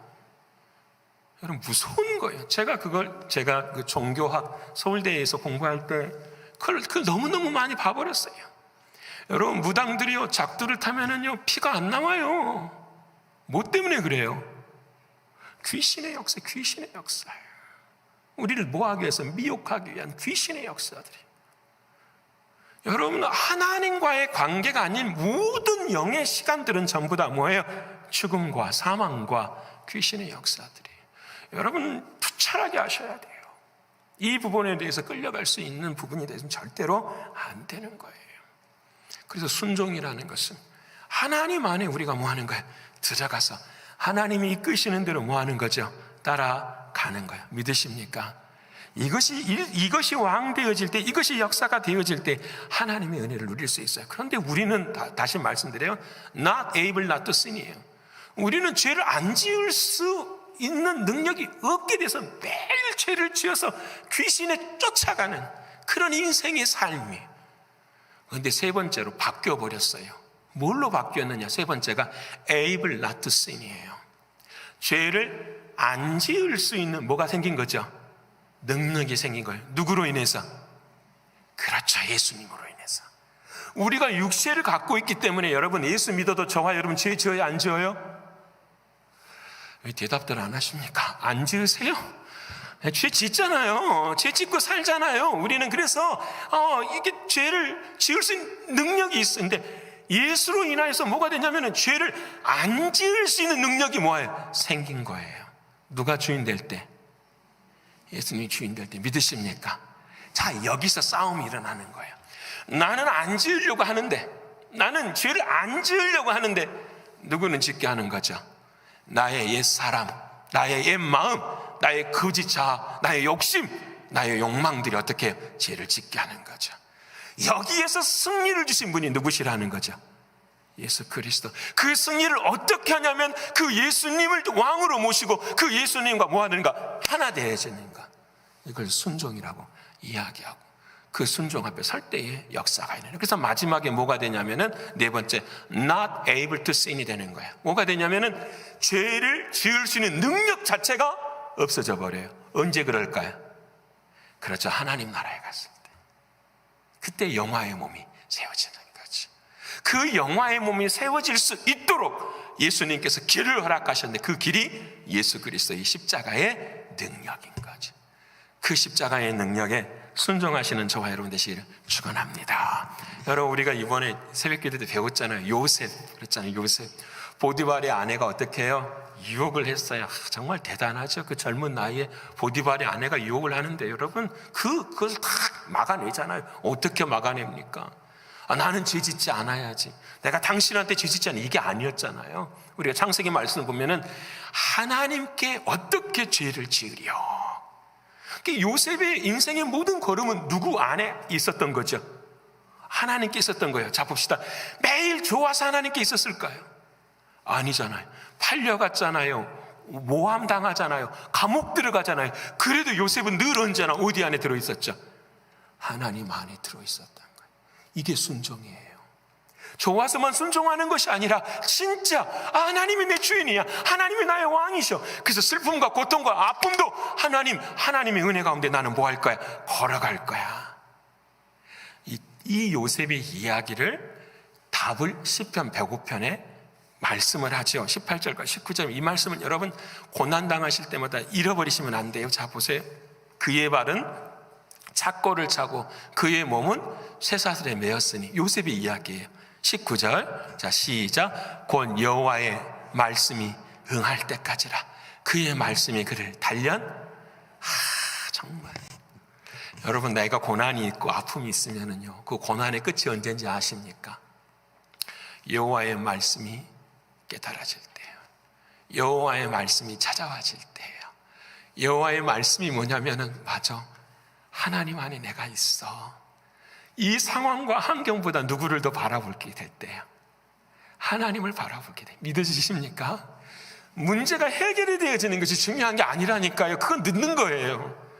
여러분, 무서운 거예요. 제가 그 종교학 서울대에서 공부할 때 그걸 너무너무 많이 봐버렸어요. 여러분, 무당들이요, 작두를 타면은요, 피가 안 나와요. 뭐 때문에 그래요? 귀신의 역사, 귀신의 역사예요. 우리를 뭐하기 위해서? 미혹하기 위한 귀신의 역사들이. 여러분, 하나님과의 관계가 아닌 모든 영의 시간들은 전부 다 뭐예요? 죽음과 사망과 귀신의 역사들이. 여러분, 투철하게 하셔야 돼요. 이 부분에 대해서 끌려갈 수 있는 부분이 되면 절대로 안 되는 거예요. 그래서 순종이라는 것은 하나님 안에 우리가 뭐 하는 거예요? 들어가서 하나님이 이끄시는 대로 뭐 하는 거죠? 따라가는 거예요. 믿으십니까? 이것이 왕되어질 때, 이것이 역사가 되어질 때 하나님의 은혜를 누릴 수 있어요. 그런데 우리는 다시 말씀드려요, not able not to sin이에요. 우리는 죄를 안 지을 수 있는 능력이 없게 돼서 매일 죄를 지어서 귀신에 쫓아가는 그런 인생의 삶이. 그런데 세 번째로 바뀌어버렸어요. 뭘로 바뀌었느냐? 세 번째가 able not to sin이에요. 죄를 안 지을 수 있는 뭐가 생긴 거죠? 능력이 생긴 거예요. 누구로 인해서? 그렇죠, 예수님으로 인해서. 우리가 육체를 갖고 있기 때문에 여러분, 예수 믿어도 저와 여러분 죄 지어요, 안 지어요? 왜 대답들 안 하십니까? 안 지으세요? 죄 짓잖아요. 죄 짓고 살잖아요. 우리는 그래서 이게 죄를 지을 수 있는 능력이 있는데 예수로 인하여서 뭐가 되냐면 죄를 안 지을 수 있는 능력이 뭐예요? 생긴 거예요. 누가 주인 될 때? 예수님이 주인 될 때. 믿으십니까? 자, 여기서 싸움이 일어나는 거예요. 나는 안 지으려고 하는데, 나는 죄를 안 지으려고 하는데 누구는 짓게 하는 거죠? 나의 옛 사람, 나의 옛 마음, 나의 거짓 자아, 나의 욕심, 나의 욕망들이 어떻게 해요? 죄를 짓게 하는 거죠. 여기에서 승리를 주신 분이 누구시라는 거죠? 예수 그리스도. 그 승리를 어떻게 하냐면 그 예수님을 왕으로 모시고 그 예수님과 뭐 하는가? 하나 되어지는가. 이걸 순종이라고 이야기하고 그 순종 앞에 설 때에 역사가 있는. 그래서 마지막에 뭐가 되냐면은 네 번째, not able to sin이 되는 거예요. 뭐가 되냐면은 죄를 지을 수 있는 능력 자체가 없어져 버려요. 언제 그럴까요? 그렇죠, 하나님 나라에 갔을 때. 그때 영화의 몸이 세워지는 거죠. 그 영화의 몸이 세워질 수 있도록 예수님께서 길을 허락하셨는데 그 길이 예수 그리스도의 십자가의 능력인 거죠. 그 십자가의 능력에 순종하시는 저와 여러분 되시기를 축원합니다. 여러분, 우리가 이번에 새벽기도 때 배웠잖아요. 요셉 그랬잖아요. 요셉. 보디발의 아내가 어떻게 해요? 유혹을 했어요. 정말 대단하죠. 그 젊은 나이에 보디발의 아내가 유혹을 하는데 여러분 그걸 다 막아내잖아요. 어떻게 막아냅니까? 나는 죄짓지 않아야지, 내가 당신한테 죄짓지 않아, 이게 아니었잖아요. 우리가 창세기 말씀을 보면은 하나님께 어떻게 죄를 지으려. 요셉의 인생의 모든 걸음은 누구 안에 있었던 거죠? 하나님께 있었던 거예요. 자 봅시다. 매일 좋아서 하나님께 있었을까요? 아니잖아요. 팔려갔잖아요. 모함 당하잖아요. 감옥 들어가잖아요. 그래도 요셉은 늘 언제나 어디 안에 들어있었죠? 하나님 안에 들어있었던 거예요. 이게 순종이에요. 좋아서만 순종하는 것이 아니라 진짜 하나님이 내 주인이야, 하나님이 나의 왕이셔. 그래서 슬픔과 고통과 아픔도 하나님의 은혜 가운데 나는 뭐 할 거야? 걸어갈 거야. 이 요셉의 이야기를 답을 시편 105편에 말씀을 하죠. 18절과 19절. 이 말씀은 여러분 고난당하실 때마다 잃어버리시면 안 돼요. 자 보세요. 그의 발은 착고를 차고 그의 몸은 쇠사슬에 매였으니, 요셉의 이야기예요. 19절. 자 시작. 곧 여호와의 말씀이 응할 때까지라. 그의 말씀이 그를 단련. 정말 여러분, 내가 고난이 있고 아픔이 있으면은요, 그 고난의 끝이 언제인지 아십니까? 여호와의 말씀이 깨달아질 때예요. 여호와의 말씀이 찾아와질 때예요. 여호와의 말씀이 뭐냐면은, 맞아, 하나님 안에 내가 있어. 이 상황과 환경보다 누구를 더 바라보게 될 때예요. 하나님을 바라보게 돼. 믿어지십니까? 문제가 해결이 되어지는 것이 중요한 게 아니라니까요. 그건 늦는 거예요.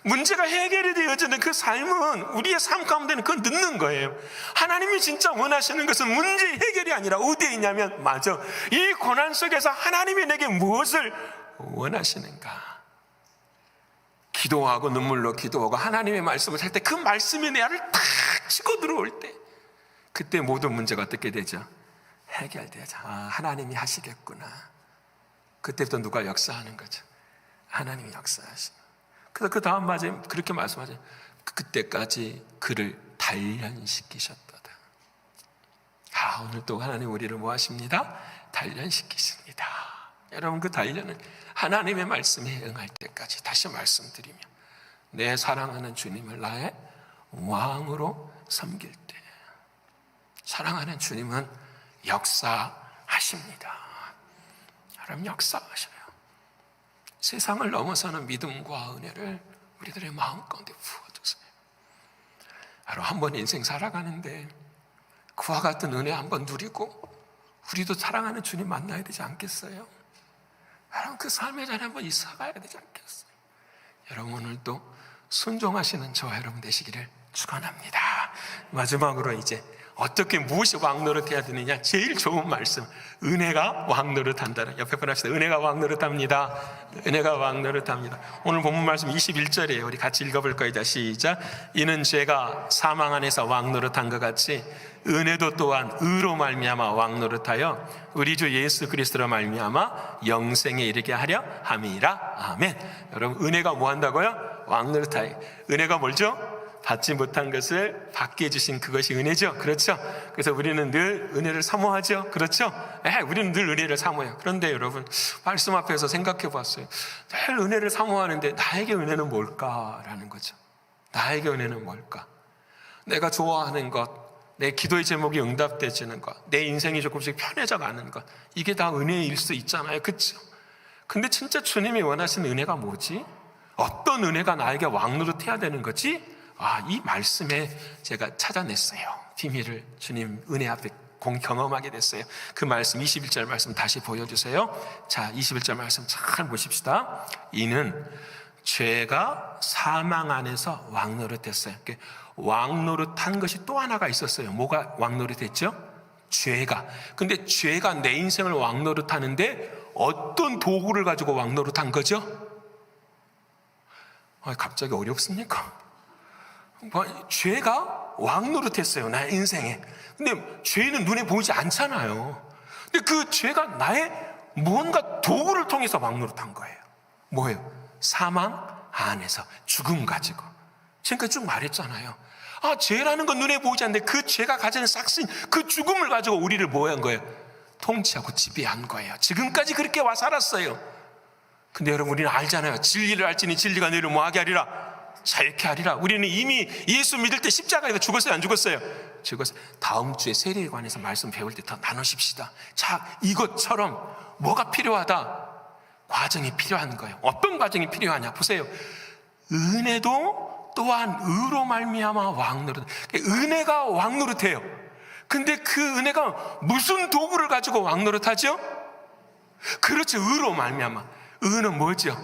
문제가 해결이 되어지는 그 삶은, 우리의 삶 가운데는 그건 늦는 거예요. 하나님이 진짜 원하시는 것은 문제 해결이 아니라 어디에 있냐면, 맞아, 이 고난 속에서 하나님이 내게 무엇을 원하시는가. 기도하고 눈물로 기도하고 하나님의 말씀을 할 때, 그 말씀이 내 안을 탁 치고 들어올 때, 그때 모든 문제가 어떻게 되죠? 해결되죠. 하나님이 하시겠구나. 그때부터 누가 역사하는 거죠? 하나님이 역사하시는. 그래서 그 다음 마디에 그렇게 말씀하죠. 그때까지 그를 단련시키셨도다. 오늘 또 하나님 우리를 뭐 하십니다? 단련시키십니다. 여러분, 그 단련은 하나님의 말씀에 응할 때까지. 다시 말씀드리며, 내 사랑하는 주님을 나의 왕으로 섬길 때, 사랑하는 주님은 역사하십니다. 여러분, 역사하셔요. 세상을 넘어서는 믿음과 은혜를 우리들의 마음 가운데 부어주세요. 한 번 인생 살아가는데 그와 같은 은혜 한번 누리고 우리도 사랑하는 주님 만나야 되지 않겠어요? 여러분, 그 삶의 자리에 한번 있어봐야 되지 않겠어요? 여러분, 오늘도 순종하시는 저와 여러분 되시기를 축원합니다. 마지막으로 이제 어떻게, 무엇이 왕노릇해야 되느냐? 제일 좋은 말씀, 은혜가 왕노릇한다는. 옆에 분 합시다. 은혜가 왕노릇합니다. 은혜가 왕노릇합니다. 오늘 본문 말씀 21절이에요. 우리 같이 읽어볼 거예요. 시작. 이는 죄가 사망 안에서 왕노릇한 것 같이 은혜도 또한 의로 말미암아 왕노릇하여 우리 주 예수 그리스도로 말미암아 영생에 이르게 하려 함이라. 아멘. 여러분, 은혜가 뭐 한다고요? 왕노릇하여. 은혜가 뭘죠? 받지 못한 것을 받게 해주신 그것이 은혜죠. 그렇죠? 그래서 우리는 늘 은혜를 사모하죠. 그렇죠? 우리는 늘 은혜를 사모해요. 그런데 여러분, 말씀 앞에서 생각해 봤어요. 늘 은혜를 사모하는데 나에게 은혜는 뭘까라는 거죠. 나에게 은혜는 뭘까? 내가 좋아하는 것, 내 기도의 제목이 응답되지는 것, 내 인생이 조금씩 편해져 가는 것, 이게 다 은혜일 수 있잖아요. 그렇죠? 근데 진짜 주님이 원하시는 은혜가 뭐지? 어떤 은혜가 나에게 왕노릇해야 되는 거지? 이 말씀에 제가 찾아냈어요. 비밀을 주님 은혜 앞에 경험하게 됐어요. 그 말씀 21절 말씀 다시 보여주세요. 자, 21절 말씀 잘 보십시다. 이는 죄가 사망 안에서 왕노릇했어요. 왕노릇한 것이 또 하나가 있었어요. 뭐가 왕노릇했죠? 죄가. 근데 죄가 내 인생을 왕노릇하는데 어떤 도구를 가지고 왕노릇한 거죠? 갑자기 어렵습니까? 죄가 왕노릇했어요, 나의 인생에. 근데 죄는 눈에 보이지 않잖아요. 근데 그 죄가 나의 무언가 도구를 통해서 왕노릇한 거예요. 뭐예요? 사망 안에서 죽음 가지고. 지금까지 쭉 말했잖아요. 죄라는 건 눈에 보이지 않는데 그 죄가 가지는 싹신, 그 죽음을 가지고 우리를 뭐 한 거예요? 통치하고 지배한 거예요. 지금까지 그렇게 와 살았어요. 근데 여러분, 우리는 알잖아요. 진리를 알지니 진리가 너희를 뭐하게 하리라? 자유케 하리라. 우리는 이미 예수 믿을 때 십자가에서 죽었어요, 안 죽었어요? 죽었어요. 다음 주에 세례에 관해서 말씀 배울 때 더 나누십시다. 자, 이것처럼 뭐가 필요하다? 과정이 필요한 거예요. 어떤 과정이 필요하냐? 보세요. 은혜도 또한 의로 말미암아 왕노릇. 은혜가 왕노릇해요. 근데 그 은혜가 무슨 도구를 가지고 왕노릇하죠? 그렇죠. 의로 말미암아. 의는 뭐죠?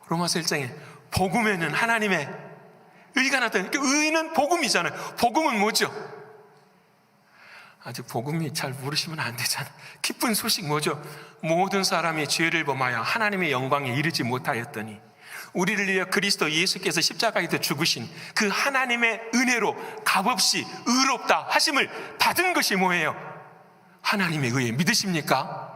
로마서 1장에 복음에는 하나님의 의가 나타나요. 의는 복음이잖아요. 복음은 뭐죠? 아직 복음이 잘 모르시면 안 되잖아요. 기쁜 소식 뭐죠? 모든 사람이 죄를 범하여 하나님의 영광에 이르지 못하였더니 우리를 위해 그리스도 예수께서 십자가에서 죽으신 그 하나님의 은혜로 값없이 의롭다 하심을 받은 것이 뭐예요? 하나님의 의에 믿으십니까?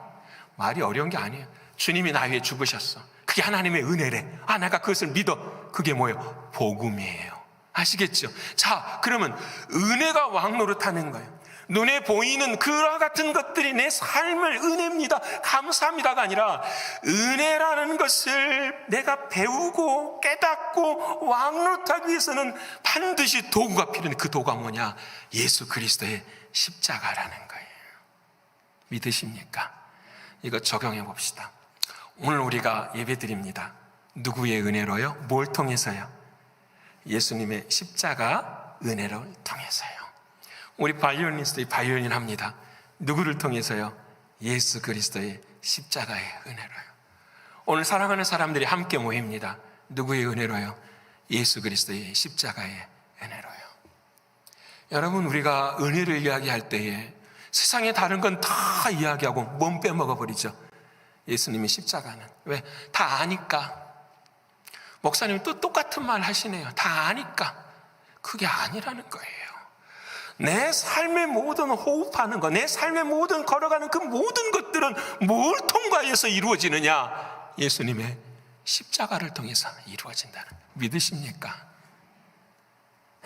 말이 어려운 게 아니에요. 주님이 나 위해 죽으셨어. 그게 하나님의 은혜래. 아, 내가 그것을 믿어. 그게 뭐예요? 복음이에요. 아시겠죠? 자, 그러면 은혜가 왕노릇하는 거예요. 눈에 보이는 그와 같은 것들이 내 삶을 은혜입니다, 감사합니다가 아니라 은혜라는 것을 내가 배우고 깨닫고 왕노릇하기 위해서는 반드시 도구가 필요해. 그 도구가 뭐냐? 예수 그리스도의 십자가라는 거예요. 믿으십니까? 이거 적용해 봅시다. 오늘 우리가 예배드립니다. 누구의 은혜로요? 뭘 통해서요? 예수님의 십자가 은혜를 통해서요. 우리 바이올리니스트의 바이올린 합니다. 누구를 통해서요? 예수 그리스도의 십자가의 은혜로요. 오늘 사랑하는 사람들이 함께 모입니다. 누구의 은혜로요? 예수 그리스도의 십자가의 은혜로요. 여러분, 우리가 은혜를 이야기할 때에 세상에 다른 건 다 이야기하고 몸 빼먹어 버리죠. 예수님의 십자가는. 왜? 다 아니까. 목사님이 또 똑같은 말 하시네요. 다 아니까. 그게 아니라는 거예요. 내 삶의 모든 호흡하는 것, 내 삶의 모든 걸어가는 그 모든 것들은 뭘 통과해서 이루어지느냐? 예수님의 십자가를 통해서 이루어진다는. 믿으십니까?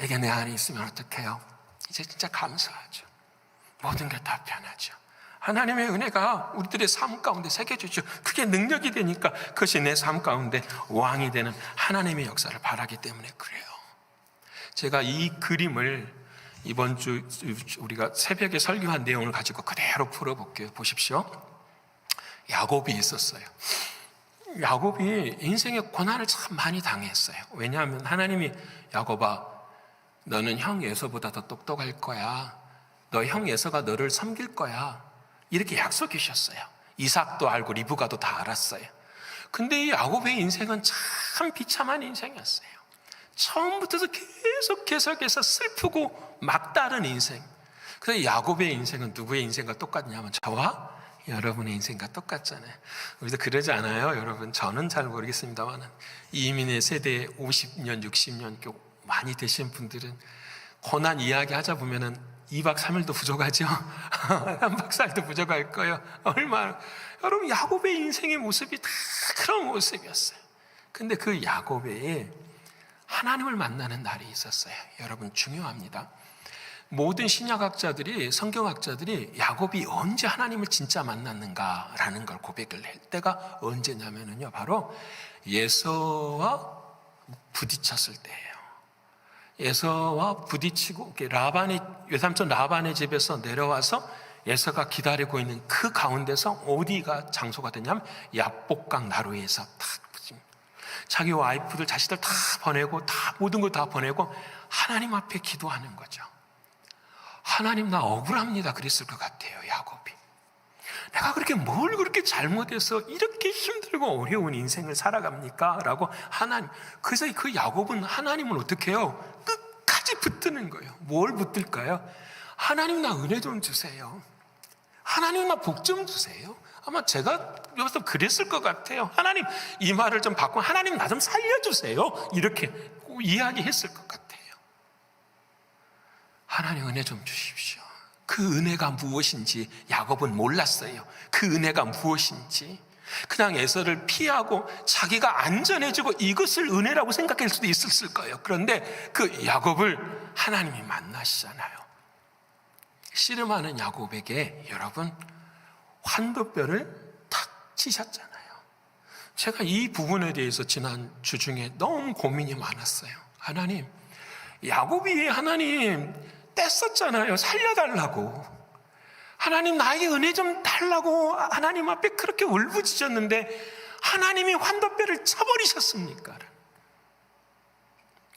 이게 내 안에 있으면 어떡해요? 이제 진짜 감사하죠. 모든 게 다 편하죠. 하나님의 은혜가 우리들의 삶 가운데 새겨주죠. 그게 능력이 되니까 그것이 내 삶 가운데 왕이 되는 하나님의 역사를 바라기 때문에 그래요. 제가 이 그림을 이번 주 우리가 새벽에 설교한 내용을 가지고 그대로 풀어볼게요. 보십시오. 야곱이 있었어요. 야곱이 인생의 고난을 참 많이 당했어요. 왜냐하면 하나님이 야곱아, 너는 형 에서보다 더 똑똑할 거야. 너 형 에서가 너를 섬길 거야. 이렇게 약속해 주셨어요. 이삭도 알고 리브가도 다 알았어요. 근데 이 야곱의 인생은 참 비참한 인생이었어요. 처음부터 계속해서 슬프고 막다른 인생. 그래서 야곱의 인생은 누구의 인생과 똑같냐면 저와 여러분의 인생과 똑같잖아요. 우리도 그러지 않아요? 여러분, 저는 잘 모르겠습니다만 이민의 세대 50년, 60년 많이 되신 분들은 고난 이야기 하자 보면은 2박 3일도 부족하죠. 3박 4일도 부족할 거예요. 얼마나. 여러분, 야곱의 인생의 모습이 다 그런 모습이었어요. 근데 그 야곱에 하나님을 만나는 날이 있었어요. 여러분, 중요합니다. 모든 신약학자들이, 성경학자들이 야곱이 언제 하나님을 진짜 만났는가라는 걸 고백을 할 때가 언제냐면요, 바로 에서와 부딪혔을 때예요. 에서와 부딪히고 라반의, 외삼촌 라반의 집에서 내려와서 에서가 기다리고 있는 그 가운데서 어디가 장소가 되냐면 야복강 나루에서 탁 자기 와이프들, 자식들 다 보내고, 다 모든 걸 다 보내고 하나님 앞에 기도하는 거죠. 하나님, 나 억울합니다. 그랬을 것 같아요, 야곱이. 내가 뭘 그렇게 잘못해서 이렇게 힘들고 어려운 인생을 살아갑니까? 라고 하나님. 그래서 그 야곱은 하나님을 어떻게 해요? 끝까지 붙드는 거예요. 뭘 붙들까요? 하나님, 나 은혜 좀 주세요. 하나님, 나 복 좀 주세요. 아마 제가 여기서 그랬을 것 같아요. 하나님, 이 말을 좀 바꾸고 하나님, 나 좀 살려주세요. 이렇게 이야기했을 것 같아요. 하나님, 은혜 좀 주십시오. 그 은혜가 무엇인지 야곱은 몰랐어요. 그 은혜가 무엇인지. 그냥 에서를 피하고 자기가 안전해지고 이것을 은혜라고 생각할 수도 있었을 거예요. 그런데 그 야곱을 하나님이 만나시잖아요. 씨름하는 야곱에게 여러분 환도뼈를 탁 치셨잖아요. 제가 이 부분에 대해서 지난 주 중에 너무 고민이 많았어요. 하나님, 야곱이 하나님 뗐었잖아요. 살려달라고. 하나님 나에게 은혜 좀 달라고 하나님 앞에 그렇게 울부짖었는데 하나님이 환도뼈를 쳐버리셨습니까?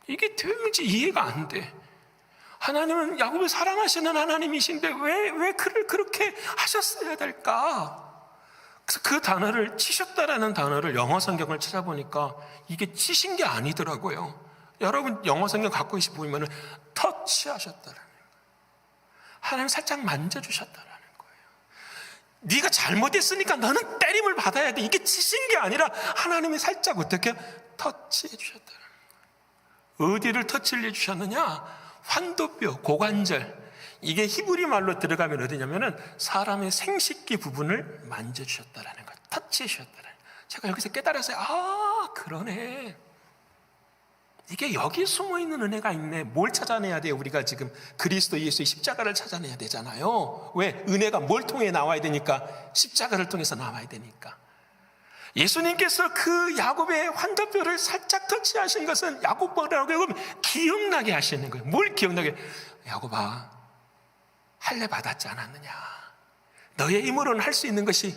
이게 도무지 이해가 안 돼. 하나님은 야곱을 사랑하시는 하나님이신데 왜 그를 그렇게 하셨어야 될까? 그래서 그 단어를 치셨다라는 단어를 영어 성경을 찾아보니까 이게 치신 게 아니더라고요. 여러분 영어 성경 갖고 보면은 터치하셨다라는 거예요. 하나님 살짝 만져주셨다라는 거예요. 네가 잘못했으니까 너는 때림을 받아야 돼. 이게 치신 게 아니라 하나님이 살짝 어떻게 터치해 주셨다라는 거예요. 어디를 터치를 해주셨느냐? 환도뼈, 고관절. 이게 히브리 말로 들어가면 어디냐면은 사람의 생식기 부분을 만져주셨다라는 거예요. 터치해 주셨다라는 거예요. 제가 여기서 깨달았어요. 아, 그러네. 이게 여기 숨어있는 은혜가 있네. 뭘 찾아내야 돼요? 우리가 지금 그리스도 예수의 십자가를 찾아내야 되잖아요. 왜? 은혜가 뭘 통해 나와야 되니까? 십자가를 통해서 나와야 되니까. 예수님께서 그 야곱의 환도뼈를 살짝 터치하신 것은 야곱보라고 하면 기억나게 하시는 거예요. 뭘 기억나게? 야곱아, 할례 받았지 않았느냐? 너의 힘으로는 할 수 있는 것이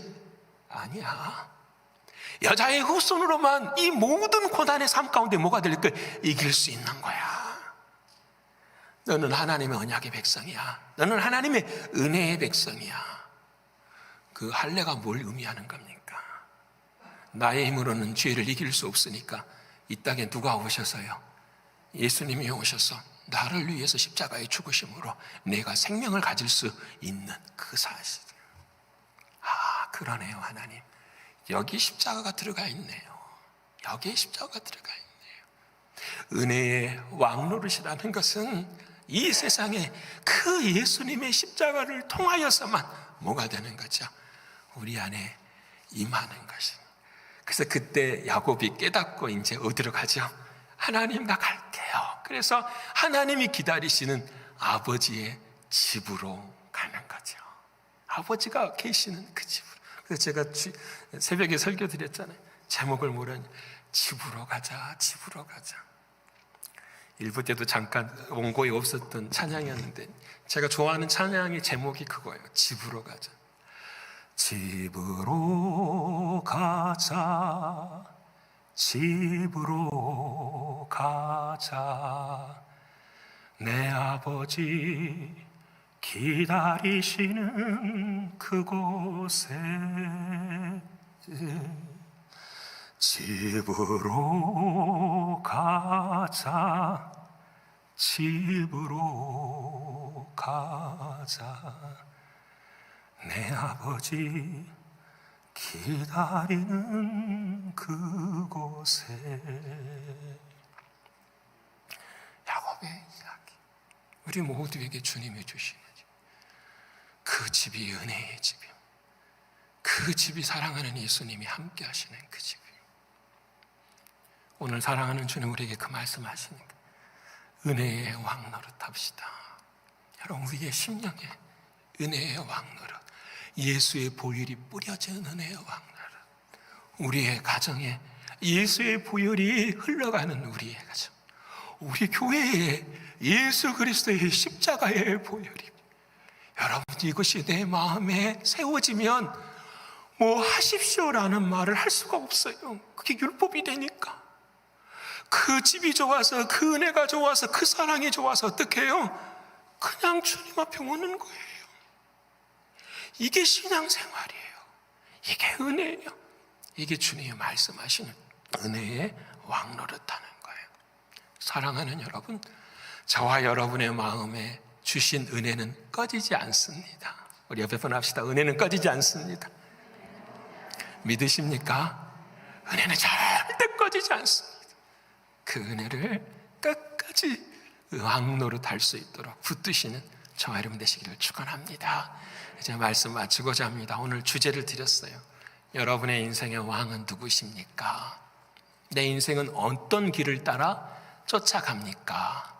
아니야. 여자의 후손으로만 이 모든 고난의 삶 가운데 뭐가 될 걸 이길 수 있는 거야. 너는 하나님의 언약의 백성이야. 너는 하나님의 은혜의 백성이야. 그 할례가 뭘 의미하는 겁니까? 나의 힘으로는 죄를 이길 수 없으니까 이 땅에 누가 오셔서요? 예수님이 오셔서 나를 위해서 십자가에 죽으심으로 내가 생명을 가질 수 있는 그 사실. 아, 그러네요. 하나님, 여기 십자가가 들어가 있네요. 여기에 십자가가 들어가 있네요. 은혜의 왕노릇이라는 것은 이 세상에 그 예수님의 십자가를 통하여서만 뭐가 되는 거죠? 우리 안에 임하는 것입니다. 그래서 그때 야곱이 깨닫고 이제 어디로 가죠? 하나님, 나 갈게요. 그래서 하나님이 기다리시는 아버지의 집으로 가는 거죠. 아버지가 계시는 그 집으로. 그래서 제가 새벽에 설교 드렸잖아요. 제목을 뭐라냐? 집으로 가자, 집으로 가자. 일부 때도 잠깐 원고에 없었던 찬양이었는데 제가 좋아하는 찬양의 제목이 그거예요. 집으로 가자. 집으로 가자, 집으로 가자. 내 아버지 기다리시는 그곳에 집으로 가자, 집으로 가자. 내 아버지 기다리는 그곳에. 야곱의 이야기, 우리 모두에게 주님이 주시는 그 집이 은혜의 집이요, 그 집이 사랑하는 예수님이 함께 하시는 그 집이요. 오늘 사랑하는 주님 우리에게 그 말씀하시니까 은혜의 왕노릇합시다. 여러분, 우리의 심령에 은혜의 왕노릇, 예수의 보혈이 뿌려진 은혜의 왕노릇, 우리의 가정에 예수의 보혈이 흘러가는 우리의 가정, 우리 교회에 예수 그리스도의 십자가의 보혈이, 여러분, 이것이 내 마음에 세워지면 뭐 하십시오라는 말을 할 수가 없어요. 그게 율법이 되니까. 그 집이 좋아서, 그 은혜가 좋아서, 그 사랑이 좋아서 어떻게 해요? 그냥 주님 앞에 오는 거예요. 이게 신앙생활이에요. 이게 은혜예요. 이게 주님이 말씀하시는 은혜의 왕노릇하는 거예요. 사랑하는 여러분, 저와 여러분의 마음에 주신 은혜는 꺼지지 않습니다. 우리 옆에 분 합시다. 은혜는 꺼지지 않습니다. 믿으십니까? 은혜는 절대 꺼지지 않습니다. 그 은혜를 끝까지 왕노릇할 수 있도록 붙드시는 저와 여러분 되시기를 축원합니다. 이제 말씀 마치고자 합니다. 오늘 주제를 드렸어요. 여러분의 인생의 왕은 누구십니까? 내 인생은 어떤 길을 따라 쫓아갑니까?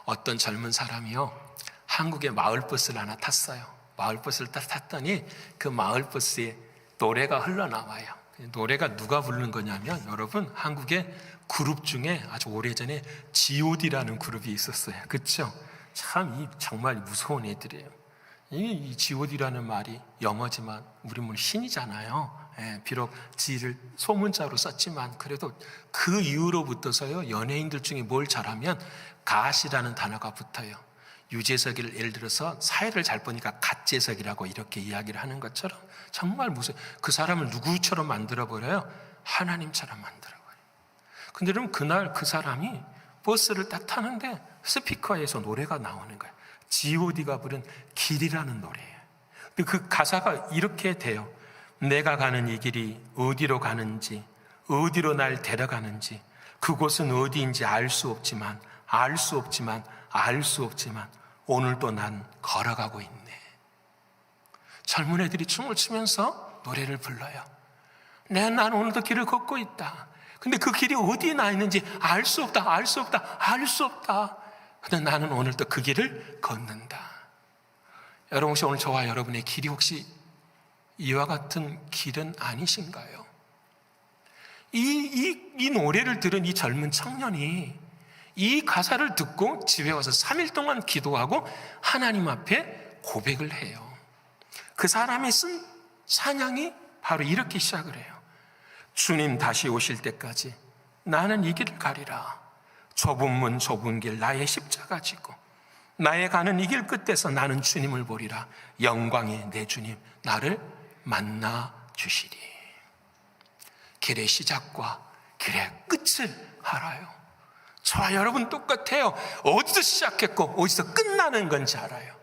어떤 젊은 사람이요, 한국에 마을버스를 하나 탔어요. 마을버스를 탔더니 그 마을버스에 노래가 흘러나와요. 노래가 누가 부르는 거냐면, 여러분, 한국의 그룹 중에 아주 오래전에 G.O.D라는 그룹이 있었어요. 그렇죠? 참 정말 무서운 애들이에요. 이 G.O.D라는 말이 영어지만 우리 신이잖아요. 비록 G를 소문자로 썼지만 그래도 그 이후로부터서요, 연예인들 중에 뭘 잘하면 갓이라는 단어가 붙어요. 유재석을 예를 들어서 사회를 잘 보니까 갓재석이라고 이렇게 이야기를 하는 것처럼 정말 무서워요. 그 사람을 누구처럼 만들어버려요? 하나님처럼 만들어버려요. 근데 여러분, 그날 그 사람이 버스를 딱 타는데 스피커에서 노래가 나오는 거예요. G.O.D가 부른 길이라는 노래예요. 근데 그 가사가 이렇게 돼요. 내가 가는 이 길이 어디로 가는지, 어디로 날 데려가는지, 그곳은 어디인지 알 수 없지만 오늘도 난 걸어가고 있네. 젊은 애들이 춤을 추면서 노래를 불러요. 난 오늘도 길을 걷고 있다. 근데 그 길이 어디에 나 있는지 알 수 없다. 근데 나는 오늘도 그 길을 걷는다. 여러분, 혹시 오늘 저와 여러분의 길이 혹시 이와 같은 길은 아니신가요? 이 노래를 들은 이 젊은 청년이 이 가사를 듣고 집에 와서 3일 동안 기도하고 하나님 앞에 고백을 해요. 그 사람이 쓴 찬양이 바로 이렇게 시작을 해요. 주님 다시 오실 때까지 나는 이 길을 가리라. 좁은 문 좁은 길 나의 십자가 지고 나의 가는 이 길 끝에서 나는 주님을 보리라. 영광의 내 주님 나를 만나 주시리. 길의 시작과 길의 끝을 알아요. 저와 여러분 똑같아요. 어디서 시작했고 어디서 끝나는 건지 알아요.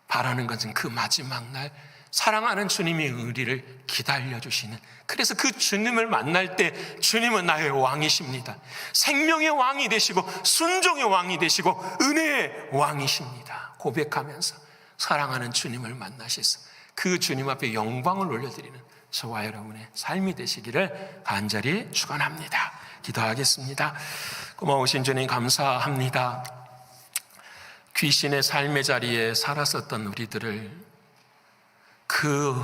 바라는 것은 그 마지막 날 사랑하는 주님이 우리를 기다려주시는, 그래서 그 주님을 만날 때 주님은 나의 왕이십니다. 생명의 왕이 되시고 순종의 왕이 되시고 은혜의 왕이십니다. 고백하면서 사랑하는 주님을 만나셔서 그 주님 앞에 영광을 올려드리는 저와 여러분의 삶이 되시기를 간절히 축원합니다. 기도하겠습니다. 고마우신 주님 감사합니다. 귀신의 삶의 자리에 살았었던 우리들을 그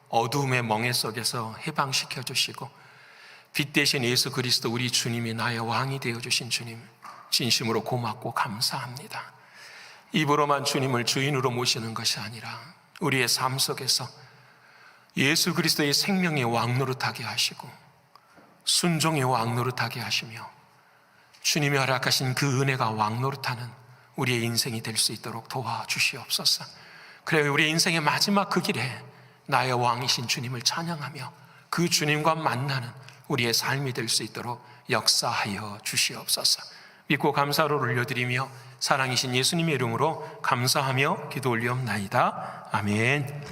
어두움의 멍에 속에서 해방시켜 주시고 빛 대신 예수 그리스도 우리 주님이 나의 왕이 되어주신 주님, 진심으로 고맙고 감사합니다. 입으로만 주님을 주인으로 모시는 것이 아니라 우리의 삶 속에서 예수 그리스도의 생명의 왕 노릇하게 하시고 순종의 왕 노릇하게 하시며 주님이 허락하신 그 은혜가 왕 노릇하는 우리의 인생이 될 수 있도록 도와주시옵소서. 그래, 우리 인생의 마지막 그 길에 나의 왕이신 주님을 찬양하며 그 주님과 만나는 우리의 삶이 될 수 있도록 역사하여 주시옵소서. 믿고 감사로 올려드리며 사랑이신 예수님의 이름으로 감사하며 기도 올리옵나이다. 아멘.